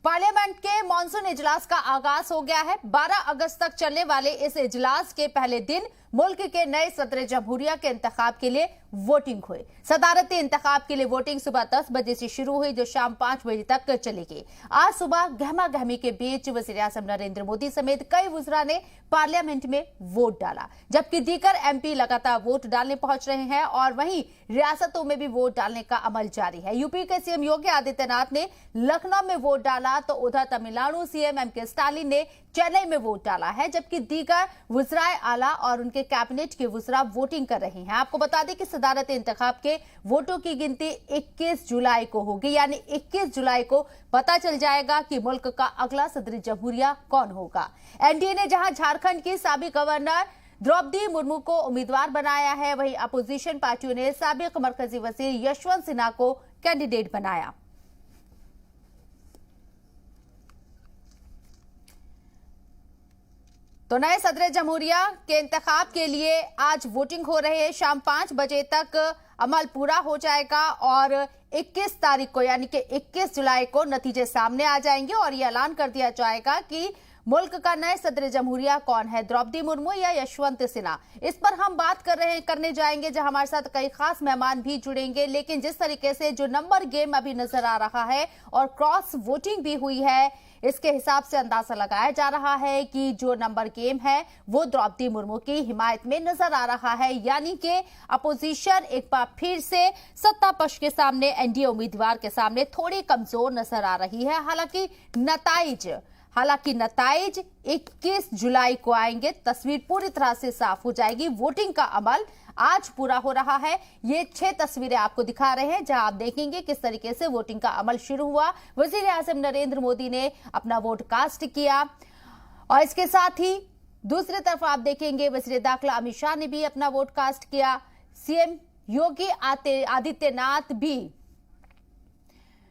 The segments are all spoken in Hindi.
पार्लियामेंट के मॉनसून इजलास का आगाज हो गया है। 12 अगस्त तक चलने वाले इस इजलास के पहले दिन मुल्क के नए सदर जमहूरिया के इंतखाब के लिए वोटिंग हुई। सदारती इंतखाब के लिए वोटिंग सुबह 10 बजे से शुरू हुई, जो शाम 5 बजे तक चलेगी। आज सुबह गहमा गहमी के बीच वज़ीर आज़म नरेंद्र मोदी समेत कई वुज़रा ने पार्लियामेंट में वोट डाला, जबकि दीगर एमपी लगातार वोट डालने पहुंच रहे हैं और वहीं रियासतों में भी वोट डालने का अमल जारी है। यूपी के सीएम योगी आदित्यनाथ ने लखनऊ में वोट डाला, तो उधर तमिलनाडु सीएम एमके स्टालिन ने चेन्नई में वोट डाला है, जबकि दीगर वुज़राए आला और उनके कैबिनेट के वुज़रा वोटिंग कर रहे हैं। आपको बता दें कि सदारती इंतखाब के वोटों की गिनती 21 जुलाई को होगी, यानी 21 जुलाई को पता चल जाएगा कि मुल्क का अगला सदर जमहूरिया कौन होगा। एनडीए ने जहां झारखंड की साबिक गवर्नर द्रौपदी मुर्मू को उम्मीदवार बनाया है, वहीं अपोजिशन पार्टियों ने साबिक मरकजी वजीर यशवंत सिन्हा को कैंडिडेट बनाया। तो नए सदर जमहूरिया के इंतखाब के लिए आज वोटिंग हो रही है। शाम 5 बजे तक अमल पूरा हो जाएगा और 21 तारीख को यानी कि 21 जुलाई को नतीजे सामने आ जाएंगे और यह ऐलान कर दिया जाएगा कि मुल्क का नए सदर जमहूरिया कौन है, द्रौपदी मुर्मू या यशवंत सिन्हा। इस पर हम बात करने जाएंगे, जहां हमारे साथ कई खास मेहमान भी जुड़ेंगे। लेकिन जिस तरीके से जो नंबर गेम अभी नजर आ रहा है और क्रॉस वोटिंग भी हुई है, इसके हिसाब से अंदाजा लगाया जा रहा है कि जो नंबर गेम है वो द्रौपदी मुर्मू की हिमायत में नजर आ रहा है, यानी कि अपोजिशन एक बार फिर से सत्ता पक्ष के सामने एनडीए उम्मीदवार के सामने थोड़ी कमजोर नजर आ रही है। हालांकि नताइज 21 जुलाई को आएंगे, तस्वीर पूरी तरह से साफ हो जाएगी। वोटिंग का अमल आज पूरा हो रहा है। ये 6 तस्वीरें आपको दिखा रहे हैं, जहां आप देखेंगे किस तरीके से वोटिंग का अमल शुरू हुआ। वजीर आज़म नरेंद्र मोदी ने अपना वोट कास्ट किया और इसके साथ ही दूसरी तरफ आप देखेंगे वजीर दाखिला अमित शाह ने भी अपना वोट कास्ट किया। सीएम योगी आदित्यनाथ भी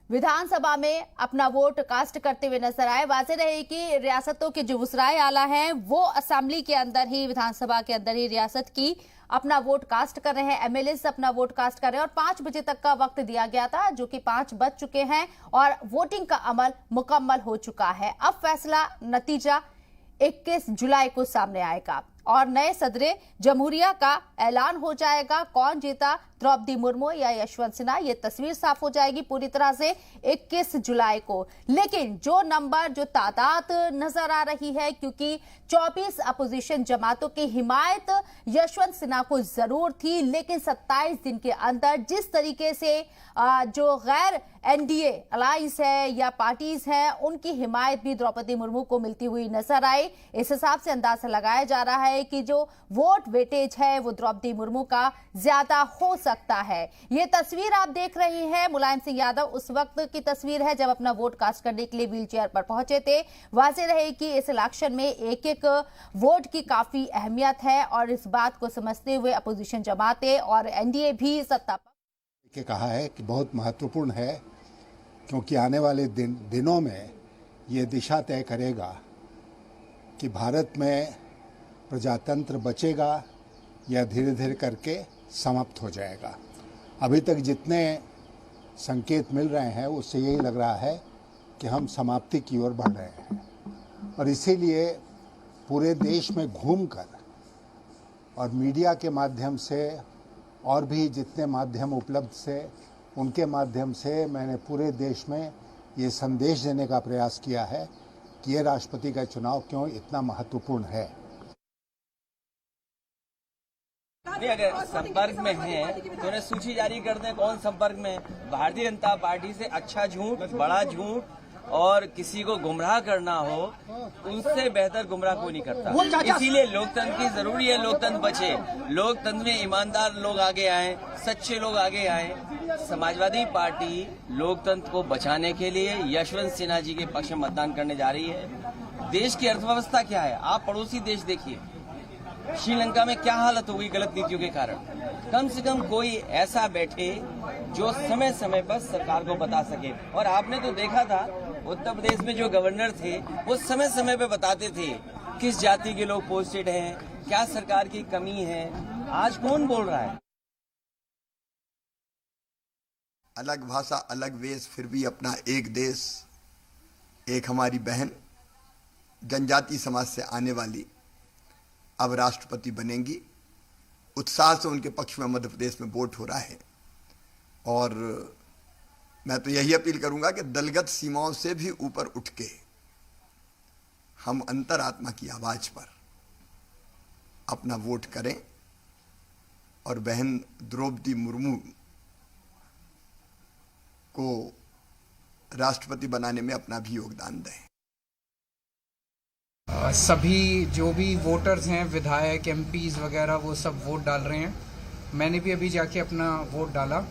विधानसभा में अपना वोट कास्ट करते हुए नजर आए। वाज़ेह रहे कि रियासतों के जो वुज़राए आला हैं वो असेंबली के अंदर ही, विधानसभा के अंदर ही रियासत की अपना वोट कास्ट कर रहे हैं। एमएलए अपना वोट कास्ट कर रहे हैं और 5 बजे तक का वक्त दिया गया था, जो कि 5 बज चुके हैं और वोटिंग का अमल मुकम्मल हो चुका है। अब फैसला नतीजा 21 जुलाई को सामने आएगा और नए सदर जमहूरिया का ऐलान हो जाएगा। कौन जीता, द्रौपदी मुर्मू या यशवंत सिन्हा, ये तस्वीर साफ हो जाएगी पूरी तरह से 21 जुलाई को। लेकिन जो नंबर, जो तादाद नजर आ रही है, क्योंकि 24 अपोजिशन जमातों की हिमायत यशवंत सिन्हा को जरूर थी, लेकिन 27 दिन के अंदर जिस तरीके से जो गैर एनडीए अलायंस है या पार्टीज हैं, उनकी हिमायत भी द्रौपदी मुर्मू को मिलती हुई नजर आई। इस हिसाब से अंदाजा लगाया जा रहा है कि जो वोट वेटेज है वो द्रौपदी मुर्मू का ज्यादा हो सकता है। ये तस्वीर आप देख रहे हैं, मुलायम सिंह यादव उस वक्त की तस्वीर है जब अपना वोट कास्ट करने के लिए व्हील चेयर पर पहुंचे थे। वाज़ेह रहे कि इस इलेक्शन में एक एक वोट की काफी अहमियत है और इस बात को समझते हुए अपोजिशन जमातें और एनडीए भी सत्ता के कहा है कि बहुत महत्वपूर्ण है, क्योंकि आने वाले दिनों में ये दिशा तय करेगा कि भारत में प्रजातंत्र बचेगा या धीरे धीरे करके समाप्त हो जाएगा। अभी तक जितने संकेत मिल रहे हैं उससे यही लग रहा है कि हम समाप्ति की ओर बढ़ रहे हैं और इसीलिए पूरे देश में घूमकर और मीडिया के माध्यम से और भी जितने माध्यम उपलब्ध से उनके माध्यम से मैंने पूरे देश में ये संदेश देने का प्रयास किया है कि ये राष्ट्रपति का चुनाव क्यों इतना महत्वपूर्ण है। अगर संपर्क में हैं तो उन्हें सूची जारी कर दें कौन संपर्क में। भारतीय जनता पार्टी से अच्छा झूठ, बड़ा झूठ और किसी को गुमराह करना हो, उससे बेहतर गुमराह कोई नहीं करता। इसीलिए लोकतंत्र की जरूरी है, लोकतंत्र बचे, लोकतंत्र में ईमानदार लोग आगे आए, सच्चे लोग आगे आए। समाजवादी पार्टी लोकतंत्र को बचाने के लिए यशवंत सिन्हा जी के पक्ष में मतदान करने जा रही है। देश की अर्थव्यवस्था क्या है, आप पड़ोसी देश देखिए, श्रीलंका में क्या हालत हो गई गलत नीतियों के कारण। कम से कम कोई ऐसा बैठे जो समय समय पर सरकार को बता सके। और आपने तो देखा था उत्तर प्रदेश में जो गवर्नर थे वो समय समय पे बताते थे किस जाति के लोग पोस्टेड हैं, क्या सरकार की कमी है। आज कौन बोल रहा है? अलग भाषा, अलग वेश, फिर भी अपना एक देश। एक हमारी बहन जनजाति समाज से आने वाली अब राष्ट्रपति बनेंगी। उत्साह से उनके पक्ष में मध्य प्रदेश में वोट हो रहा है और मैं तो यही अपील करूंगा कि दलगत सीमाओं से भी ऊपर उठ के हम अंतरात्मा की आवाज पर अपना वोट करें और बहन द्रौपदी मुर्मू को राष्ट्रपति बनाने में अपना भी योगदान दें। सभी जो भी वोटर्स हैं, विधायक, एमपीज वगैरह, वो सब वोट डाल रहे हैं। मैंने भी अभी जाके अपना वोट डाला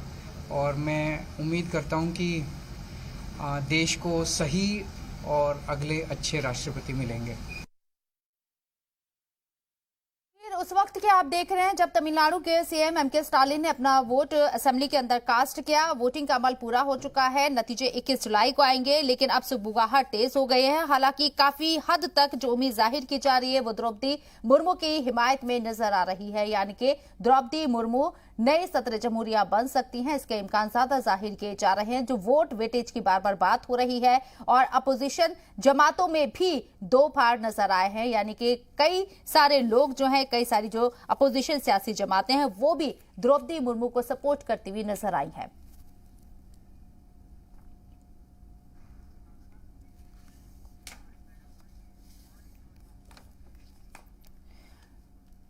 और मैं उम्मीद करता हूं कि देश को सही और अगले अच्छे राष्ट्रपति मिलेंगे। उस वक्त के आप देख रहे हैं जब तमिलनाडु के सीएम एमके स्टालिन ने अपना वोट असेंबली के अंदर कास्ट किया। वोटिंग का अमल पूरा हो चुका है, नतीजे 21 जुलाई को आएंगे, लेकिन अब सुगबुगाहट तेज हो गई है। हालांकि काफी हद तक जो उम्मीद जाहिर की जा रही है वो द्रौपदी मुर्मू की हिमायत में नजर आ रही है, यानी कि द्रौपदी मुर्मू नई सत्र जमहूरिया बन सकती हैं, इसके इम्कान ज्यादा जाहिर किए जा रहे हैं। जो वोट वेटेज की बार बार बात हो रही है और अपोजिशन जमातों में भी दो फाड़ नजर आए हैं, यानी कि कई सारे लोग जो हैं, कई सारी जो अपोजिशन सियासी जमातें हैं वो भी द्रौपदी मुर्मू को सपोर्ट करती हुई नजर आई हैं।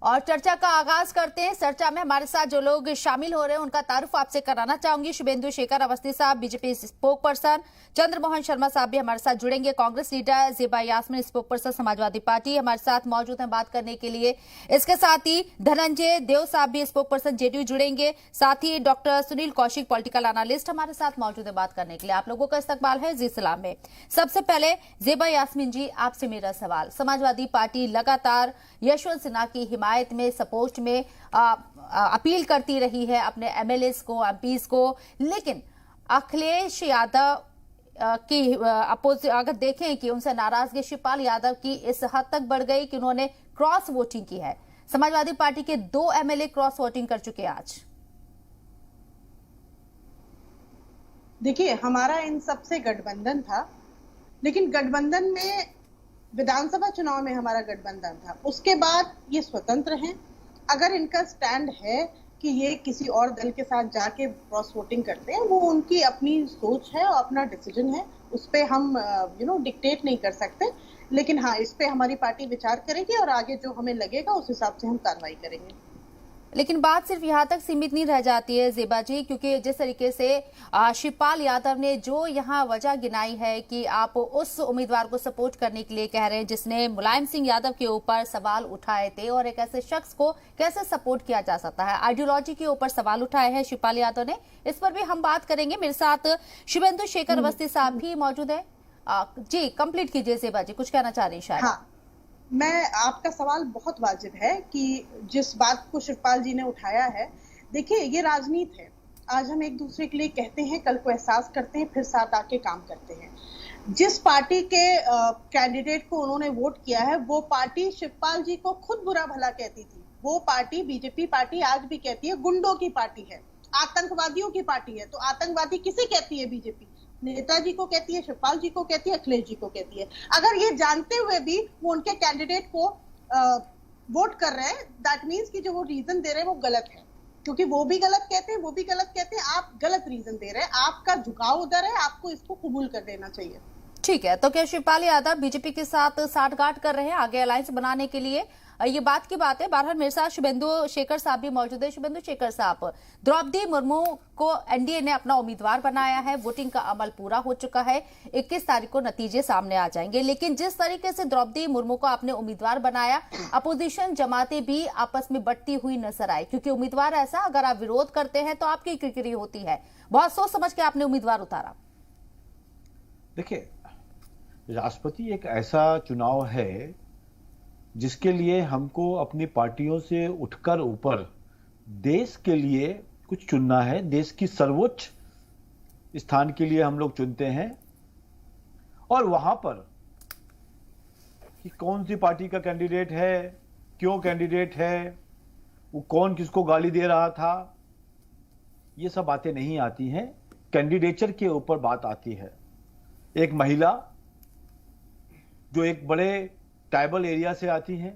और चर्चा का आगाज करते हैं। चर्चा में हमारे साथ जो लोग शामिल हो रहे हैं उनका तारुफ आपसे कराना चाहूंगी। शुभेंदु शेखर अवस्थी साहब, BJP spokesperson, Chandramohan Sharma साहब भी हमारे साथ जुड़ेंगे, Congress leader Zeba Yasmin, spokesperson Samajwadi Party, हमारे साथ मौजूद हैं बात करने के लिए। इसके साथ ही धनंजय देव साहब भी स्पोक पर्सन जेडीयू जुड़ेंगे, साथ ही doctor Sunil Kaushik political analyst हमारे साथ मौजूद है बात करने के लिए। आप लोगों का इस्तकबाल है जी सलाम में। सबसे पहले ज़ेबा यास्मीन जी, आपसे मेरा सवाल। समाजवादी पार्टी लगातार यशवंत सिन्हा की हिमायत में, सपोर्ट में अपील करती रही है अपने एमएलएस को, एमपीज को, लेकिन अखिलेश यादव की अगर देखें कि उनसे नाराजगी शिवपाल यादव की इस हद तक बढ़ गई कि उन्होंने क्रॉस वोटिंग की है। समाजवादी पार्टी के 2 एमएलए क्रॉस वोटिंग कर चुके हैं आज। देखिए, हमारा इन सबसे गठबंधन था, लेकिन गठबंधन में विधानसभा चुनाव में हमारा गठबंधन था, उसके बाद ये स्वतंत्र हैं। अगर इनका स्टैंड है कि ये किसी और दल के साथ जाके क्रॉस वोटिंग करते हैं, वो उनकी अपनी सोच है और अपना डिसीजन है, उस पर हम डिक्टेट नहीं कर सकते। लेकिन हाँ, इस पे हमारी पार्टी विचार करेगी और आगे जो हमें लगेगा उस हिसाब से हम कार्रवाई करेंगे। लेकिन बात सिर्फ यहां तक सीमित नहीं रह जाती है ज़ेबा जी, क्योंकि जिस तरीके से शिवपाल यादव ने जो यहां वजह गिनाई है कि आप उस उम्मीदवार को सपोर्ट करने के लिए कह रहे हैं जिसने मुलायम सिंह यादव के ऊपर सवाल उठाए थे, और एक ऐसे शख्स को कैसे सपोर्ट किया जा सकता है। आइडियोलॉजी के ऊपर सवाल उठाए हैं शिवपाल यादव ने, इस पर भी हम बात करेंगे। मेरे साथ शुभेंदु शेखर अवस्थी साहब भी मौजूद है। जी कंप्लीट कीजिए ज़ेबा जी, कुछ कहना चाह रही शायद। हाँ, मैं, आपका सवाल बहुत वाजिब है कि जिस बात को शिवपाल जी ने उठाया है, देखिए ये राजनीति है। आज हम एक दूसरे के लिए कहते हैं, कल को एहसास करते हैं, फिर साथ आके काम करते हैं। जिस पार्टी के कैंडिडेट को उन्होंने वोट किया है, वो पार्टी शिवपाल जी को खुद बुरा भला कहती थी। वो पार्टी, बीजेपी पार्टी, आज भी कहती है गुंडों की पार्टी है, आतंकवादियों की पार्टी है। तो आतंकवादी किसे कहती है बीजेपी? नेताजी को कहती है, शिवपाल जी को कहती है, अखिलेश जी को कहती है। अगर ये जानते हुए भी वो उनके कैंडिडेट को वोट कर रहे हैं, दैट मीन्स कि जो वो रीजन दे रहे हैं वो गलत है, क्योंकि वो भी गलत कहते हैं, वो भी गलत कहते हैं। आप गलत रीजन दे रहे हैं, आपका झुकाव उधर है, आपको इसको कबूल कर देना चाहिए। ठीक है, तो क्या शिवपाल यादव बीजेपी के साथ साठगांठ कर रहे हैं आगे अलायंस बनाने के लिए? ये बात की बात है। बहरहाल मेरे साथ शुभेंदु शेखर साहब भी मौजूद है। शुभेंदु शेखर साहब, द्रौपदी मुर्मू को एनडीए ने अपना उम्मीदवार बनाया है, वोटिंग का अमल पूरा हो चुका है, 21 तारीख को नतीजे सामने आ जाएंगे। लेकिन जिस तरीके से द्रौपदी मुर्मू को आपने उम्मीदवार बनाया, अपोजिशन जमातें भी आपस में बढ़ती हुई नजर आई, क्योंकि उम्मीदवार ऐसा, अगर आप विरोध करते हैं तो आपकी किरकिरी होती है। बहुत सोच समझ के आपने उम्मीदवार उतारा। देखिए, राष्ट्रपति एक ऐसा चुनाव है जिसके लिए हमको अपनी पार्टियों से उठकर ऊपर देश के लिए कुछ चुनना है। देश की सर्वोच्च स्थान के लिए हम लोग चुनते हैं, और वहां पर कि कौन सी पार्टी का कैंडिडेट है, क्यों कैंडिडेट है, वो कौन किसको गाली दे रहा था, ये सब बातें नहीं आती हैं। कैंडिडेचर के ऊपर बात आती है। एक महिला जो एक बड़े ट्राइबल एरिया से आती हैं,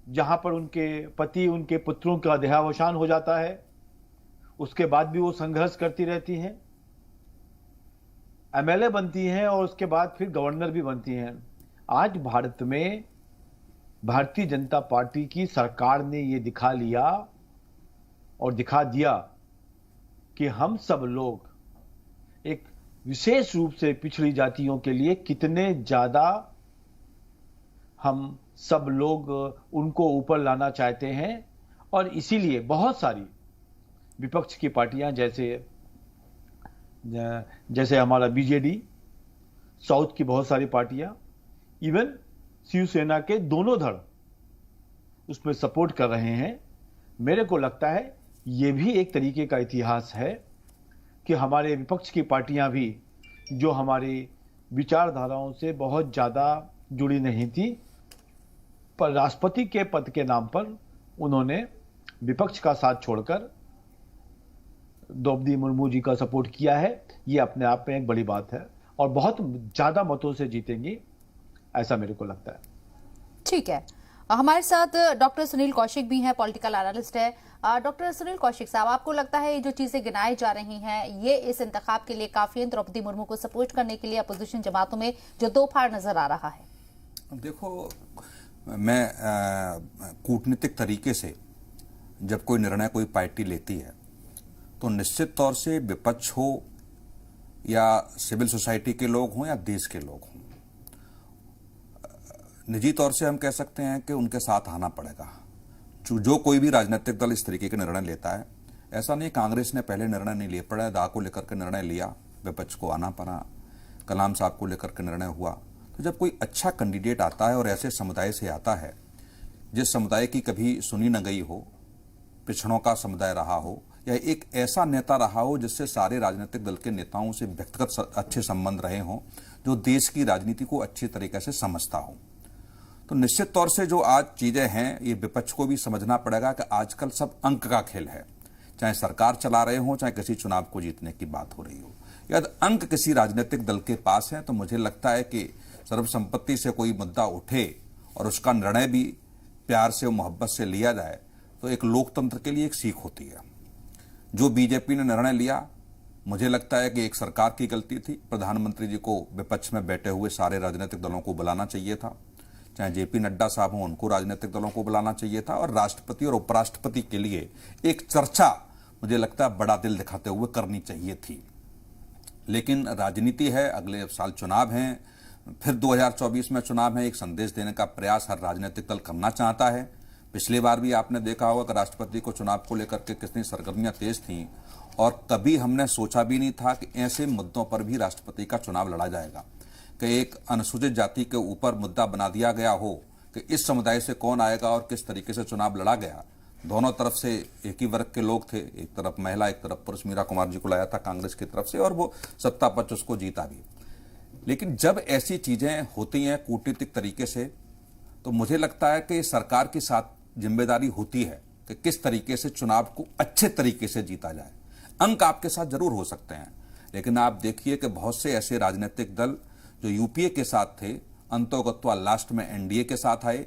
जहां पर उनके पति, उनके पुत्रों का देहावसान हो जाता है, उसके बाद भी वो संघर्ष करती रहती हैं, एमएलए बनती हैं और उसके बाद फिर गवर्नर भी बनती हैं। आज भारत में भारतीय जनता पार्टी की सरकार ने ये दिखा लिया और दिखा दिया कि हम सब लोग एक विशेष रूप से पिछड़ी जातियों के लिए कितने ज्यादा हम सब लोग उनको ऊपर लाना चाहते हैं। और इसीलिए बहुत सारी विपक्ष की पार्टियां जैसे हमारा बीजेडी, साउथ की बहुत सारी पार्टियां, इवन शिवसेना के दोनों धड़ उसमें सपोर्ट कर रहे हैं। मेरे को लगता है ये भी एक तरीके का इतिहास है कि हमारे विपक्ष की पार्टियां भी जो हमारी विचारधाराओं से बहुत ज्यादा जुड़ी नहीं थी, पर राष्ट्रपति के पद के नाम पर उन्होंने विपक्ष का साथ छोड़कर द्रौपदी मुर्मू जी का सपोर्ट किया है। ये अपने आप में एक बड़ी बात है और बहुत ज्यादा मतों से जीतेंगी, ऐसा मेरे को लगता है। ठीक है, हमारे साथ डॉक्टर सुनील कौशिक भी हैं, पॉलिटिकल एनालिस्ट है। डॉक्टर सुनील कौशिक साहब, आपको लगता है ये जो चीजें गिनाई जा रही हैं ये इस इंतखाब के लिए काफी है, द्रौपदी मुर्मू को सपोर्ट करने के लिए अपोजिशन जमातों में जो दो फाड़ नजर आ रहा है? देखो, मैं कूटनीतिक तरीके से जब कोई निर्णय कोई पार्टी लेती है तो निश्चित तौर से विपक्ष हो या सिविल सोसाइटी के लोग हों या देश के लोग हों, निजी तौर से हम कह सकते हैं कि उनके साथ आना पड़ेगा। जो कोई भी राजनीतिक दल इस तरीके के निर्णय लेता है, ऐसा नहीं कांग्रेस ने पहले निर्णय नहीं लिया, पड़ा दाग को लेकर के निर्णय लिया, विपक्ष को आना पड़ा, कलाम साहब को लेकर के निर्णय हुआ। तो जब कोई अच्छा कैंडिडेट आता है और ऐसे समुदाय से आता है जिस समुदाय की कभी सुनी न गई हो, पिछड़ों का समुदाय रहा हो, या एक ऐसा नेता रहा हो जिससे सारे राजनीतिक दल के नेताओं से व्यक्तिगत अच्छे संबंध रहे हों, जो देश की राजनीति को अच्छी तरीके से समझता हो, तो निश्चित तौर से जो आज चीजें हैं ये विपक्ष को भी समझना पड़ेगा कि आजकल सब अंक का खेल है। चाहे सरकार चला रहे हो, चाहे किसी चुनाव को जीतने की बात हो रही हो, यदि अंक किसी राजनीतिक दल के पास है तो मुझे लगता है कि सर्वसम्पत्ति से कोई मुद्दा उठे और उसका निर्णय भी प्यार से और मोहब्बत से लिया जाए तो एक लोकतंत्र के लिए एक सीख होती है। जो बीजेपी ने निर्णय लिया, मुझे लगता है कि एक सरकार की गलती थी। प्रधानमंत्री जी को विपक्ष में बैठे हुए सारे राजनीतिक दलों को बुलाना चाहिए था, चाहे जेपी नड्डा साहब हों, उनको राजनीतिक दलों को बुलाना चाहिए था, और राष्ट्रपति और उपराष्ट्रपति के लिए एक चर्चा मुझे लगता है बड़ा दिल दिखाते हुए करनी चाहिए थी। लेकिन राजनीति है, अगले साल चुनाव हैं, फिर 2024 में चुनाव है, एक संदेश देने का प्रयास हर राजनीतिक दल करना चाहता है। पिछली बार भी आपने देखा होगा कि राष्ट्रपति को चुनाव को लेकर के कितनी सरगर्मियां तेज थीं, और कभी हमने सोचा भी नहीं था कि ऐसे मुद्दों पर भी राष्ट्रपति का चुनाव लड़ा जाएगा, कि एक अनुसूचित जाति के ऊपर मुद्दा बना दिया गया हो कि इस समुदाय से कौन आएगा और किस तरीके से चुनाव लड़ा गया। दोनों तरफ से एक ही वर्ग के लोग थे, एक तरफ महिला, एक तरफ पुरुष। मीरा कुमार जी को लाया था कांग्रेस की तरफ से और वो सत्ता पक्ष उसको जीता भी। लेकिन जब ऐसी चीजें होती हैं कूटनीतिक तरीके से, तो मुझे लगता है कि सरकार की साथ जिम्मेदारी होती है कि किस तरीके से चुनाव को अच्छे तरीके से जीता जाए। अंक आपके साथ जरूर हो सकते हैं, लेकिन आप देखिए कि बहुत से ऐसे राजनीतिक दल जो यूपीए के साथ थे, अंतोगत्वा लास्ट में एनडीए के साथ आए,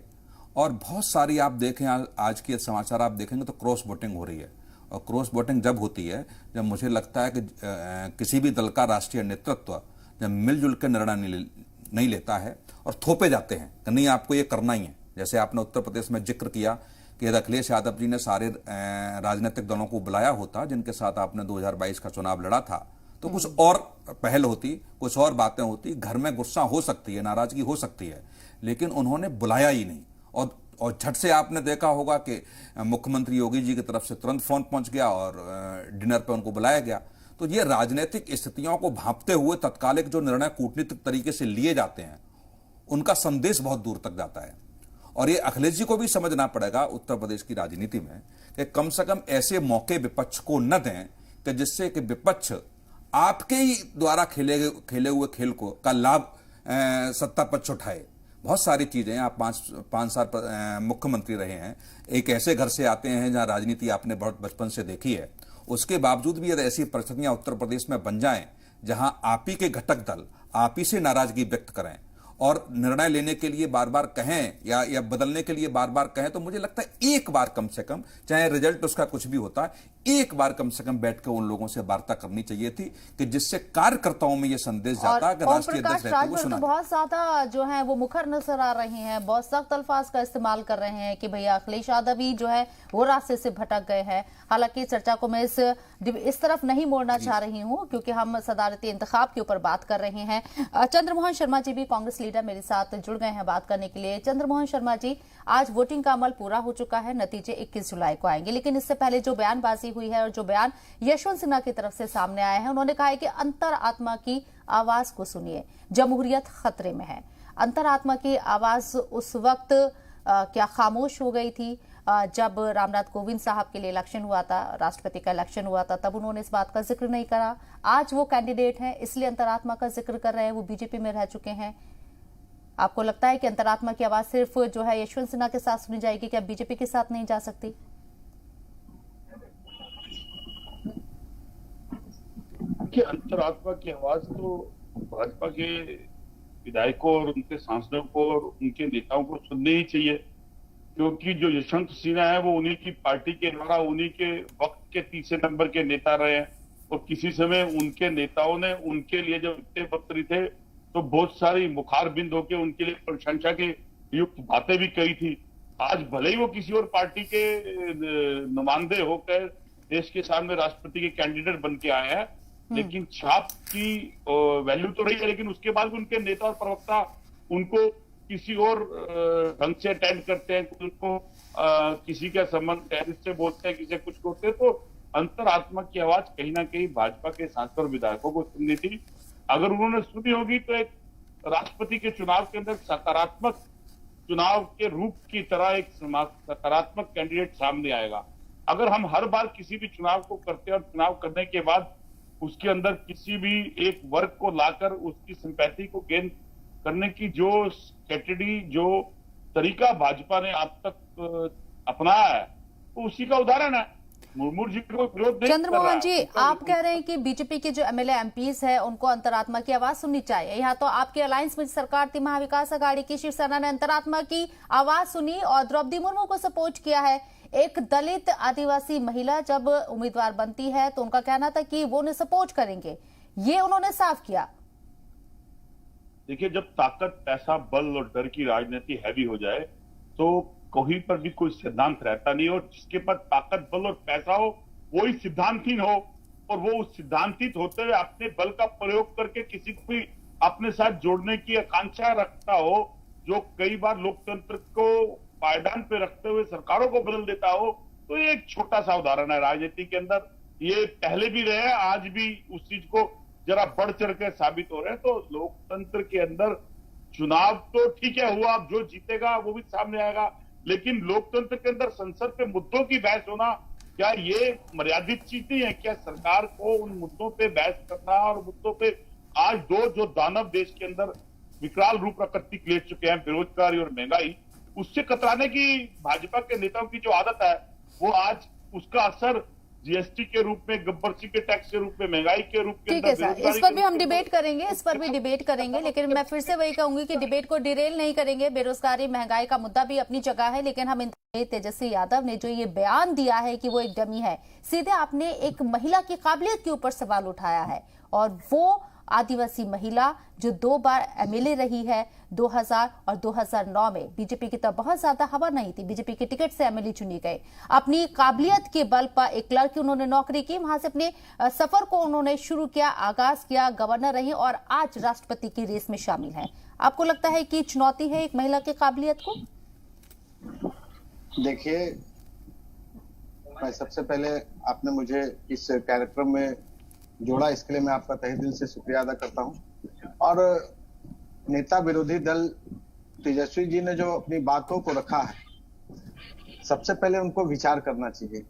और बहुत सारी आप देखें आज के समाचार आप देखेंगे तो क्रॉस वोटिंग हो रही है। और क्रॉस वोटिंग जब होती है जब मुझे लगता है कि किसी भी दल का राष्ट्रीय नेतृत्व जब मिलजुल कर निर्णय नहीं लेता है और थोपे जाते हैं कि नहीं आपको ये करना ही है। जैसे आपने उत्तर प्रदेश में जिक्र किया कि यदि अखिलेश यादव जी ने सारे राजनीतिक दलों को बुलाया होता जिनके साथ आपने 2022 का चुनाव लड़ा था, तो कुछ और पहल होती, कुछ और बातें होती। घर में गुस्सा हो सकती है, नाराजगी हो सकती है, लेकिन उन्होंने बुलाया ही नहीं। और झट से आपने देखा होगा कि मुख्यमंत्री योगी जी की तरफ से तुरंत फोन पहुंच गया और डिनर पे उनको बुलाया गया। तो ये राजनीतिक स्थितियों को भांपते हुए तत्कालिक जो निर्णय कूटनीतिक तरीके से लिए जाते हैं, उनका संदेश बहुत दूर तक जाता है। और ये अखिलेश जी को भी समझना पड़ेगा उत्तर प्रदेश की राजनीति में कि कम से कम ऐसे मौके विपक्ष को न दें कि जिससे कि विपक्ष आपके ही द्वारा खेले हुए खेल को का लाभ सत्ता पक्ष उठाए। बहुत सारी चीजें, आप पांच साल मुख्यमंत्री रहे हैं, एक ऐसे घर से आते हैं जहां राजनीति आपने बहुत बचपन से देखी है, उसके बावजूद भी यदि ऐसी परिस्थितियां उत्तर प्रदेश में बन जाएं जहां आप ही के घटक दल आप ही से नाराजगी व्यक्त करें और निर्णय लेने के लिए बार बार कहें या बदलने के लिए बार बार कहें, तो मुझे लगता है एक बार कम से कम, चाहे रिजल्ट उसका कुछ भी होता है, एक बार कम से कम बैठकर उन लोगों से वार्ता करनी चाहिए थी कि जिससे कार्यकर्ताओं में यह संदेश जाता है कि राष्ट्रीय अध्यक्ष रहते हुए सुना। बहुत ज्यादा जो है वो मुखर नजर आ रहे हैं, बहुत सख्त अल्फाज का इस्तेमाल कर रहे हैं कि भैया अखिलेश यादव ही जो है वो रास्ते से भटक गए हैं। हालांकि चर्चा को मैं इस तरफ नहीं मोड़ना चाह रही हूं क्योंकि हम सदारती इंतखाब के ऊपर बात कर रहे हैं। चंद्रमोहन शर्मा जी भी कांग्रेस लीडर मेरे साथ जुड़ गए हैं बात करने के लिए। चंद्रमोहन शर्मा जी, आज वोटिंग का अमल पूरा हो चुका है, नतीजे 21 जुलाई को आएंगे, लेकिन इससे पहले जो बयानबाजी हुई है और जो बयान यशवंत सिन्हा की तरफ से सामने आया है, उन्होंने कहा है कि अंतरात्मा की आवाज को सुनिए, जमहूरियत खतरे में है। अंतरात्मा की आवाज उस वक्त क्या खामोश हो गई थी जब रामनाथ कोविंद साहब के लिए इलेक्शन हुआ था, राष्ट्रपति का इलेक्शन हुआ था, तब उन्होंने इस बात का जिक्र नहीं करा। आज वो कैंडिडेट हैं इसलिए अंतरात्मा का जिक्र कर रहे हैं, वो बीजेपी में रह चुके हैं। आपको लगता है कि अंतरात्मा की आवाज सिर्फ जो है यशवंत सिन्हा के साथ सुनी जाएगी, क्या बीजेपी के साथ नहीं जा सकती? कि अंतरात्मा की आवाज तो भाजपा के विधायकों और उनके सांसदों को और उनके नेताओं को सुननी ही चाहिए, क्योंकि जो यशवंत सिन्हा है वो उन्हीं की पार्टी के द्वारा उन्हीं के वक्त के तीसरे नंबर के नेता रहे हैं और किसी समय उनके नेताओं ने उनके लिए जब वित्तीय मंत्री थे तो बहुत सारी मुखारबिंद होकर उनके लिए प्रशंसा के युक्त बातें भी कही थी। आज भले ही वो किसी और पार्टी के नुमाइंदे होकर देश के सामने राष्ट्रपति के कैंडिडेट बन के आए हैं, लेकिन छाप की वैल्यू तो रही है, लेकिन उसके बाद उनके नेता और प्रवक्ता उनको किसी और ढंग से अटेंड करते हैं, उनको किसी का संबंध टेरिस से बोलते हैं, किसी कुछ करते हैं। तो अंतरात्मा की आवाज कहीं ना कहीं भाजपा के सांसद और विधायकों को सुननी थी। अगर उन्होंने सुनी होगी तो एक राष्ट्रपति के चुनाव के अंदर सकारात्मक चुनाव के रूप की तरह एक सकारात्मक कैंडिडेट सामने आएगा। अगर हम हर बार किसी भी चुनाव को करते हैं और चुनाव करने के बाद उसके अंदर किसी भी एक वर्ग को लाकर उसकी सिंपैथी को गेन करने की जो स्ट्रेटेजी, जो तरीका भाजपा ने अब तक अपनाया है, तो उसी का उदाहरण है। मुर्मू जी को विरोध नहीं। चंद्रमोहन जी, आप कह रहे हैं कि बीजेपी के जो एमएलए एमपीज है उनको अंतरात्मा की आवाज सुननी चाहिए। यहाँ तो आपके अलायंस में सरकार थी महाविकास आघाड़ी की, शिवसेना ने अंतरात्मा की आवाज सुनी और द्रौपदी मुर्मू को सपोर्ट किया है। एक दलित आदिवासी महिला जब उम्मीदवार बनती है तो उनका कहना था कि वो उन्हें सपोर्ट करेंगे, ये उन्होंने साफ किया। देखिए, जब ताकत, पैसा, बल और डर की राजनीति हैवी हो जाए तो कहीं पर भी कोई सिद्धांत रहता नहीं, और जिसके पास ताकत, बल और पैसा हो वो ही सिद्धांतहीन हो, और वो उस सिद्धांतित होते हुए अपने बल का प्रयोग करके किसी को भी अपने साथ जोड़ने की आकांक्षा रखता हो, जो कई बार लोकतंत्र को पायदान पे रखते हुए सरकारों को बदल देता हो। तो ये एक छोटा सा उदाहरण है राजनीति के अंदर, ये पहले भी रहे हैं, आज भी उस चीज को जरा बढ़ चढ़ के साबित हो रहे हैं। तो लोकतंत्र के अंदर चुनाव तो ठीक है हुआ, अब जो जीतेगा वो भी सामने आएगा, लेकिन लोकतंत्र के अंदर संसद के मुद्दों की बहस होना क्या ये मर्यादित चीज नहीं है? क्या सरकार को उन मुद्दों पे बहस करना, और मुद्दों पे आज दो जो दानव देश के अंदर विकराल रूप आकृति ले चुके हैं, बेरोजगारी और महंगाई, उससे कतराने की भाजपा के नेताओं की जो आदत है वो आज उसका असर जीएसटी के रूप में, गब्बर सिंह के टैक्स के रूप में, महंगाई के रूप में। ठीक है सर, इस पर भी हम डिबेट करेंगे, इस पर भी डिबेट करेंगे, लेकिन मैं फिर से वही कहूंगी कि डिबेट को डिरेल नहीं करेंगे। बेरोजगारी, महंगाई का मुद्दा भी अपनी जगह है, लेकिन हम तेजस्वी यादव ने जो ये बयान दिया है कि वो एक डमी है, सीधे आपने एक महिला की काबिलियत के ऊपर सवाल उठाया है, और वो आदिवासी महिला जो 2 बार एमएलए रही है, 2000 और 2009 में बीजेपी की तरफ बहुत ज्यादा हवा नहीं थी, बीजेपी के टिकट से एमएलए चुनी गए। अपनी काबिलियत के बल पर एक क्लर्क की उन्होंने नौकरी की, वहां से अपने सफर को उन्होंने शुरू किया, आगाज किया, गवर्नर रही और आज राष्ट्रपति की रेस में शामिल है। आपको लगता है कि चुनौती है एक महिला की काबिलियत को? देखिए, मैं सबसे पहले आपने मुझे इस कार्यक्रम में जोड़ा, इसके लिए मैं आपका तहे दिल से शुक्रिया अदा करता हूं। और नेता विरोधी दल तेजस्वी जी ने जो अपनी बातों को रखा है, सबसे पहले उनको विचार करना चाहिए।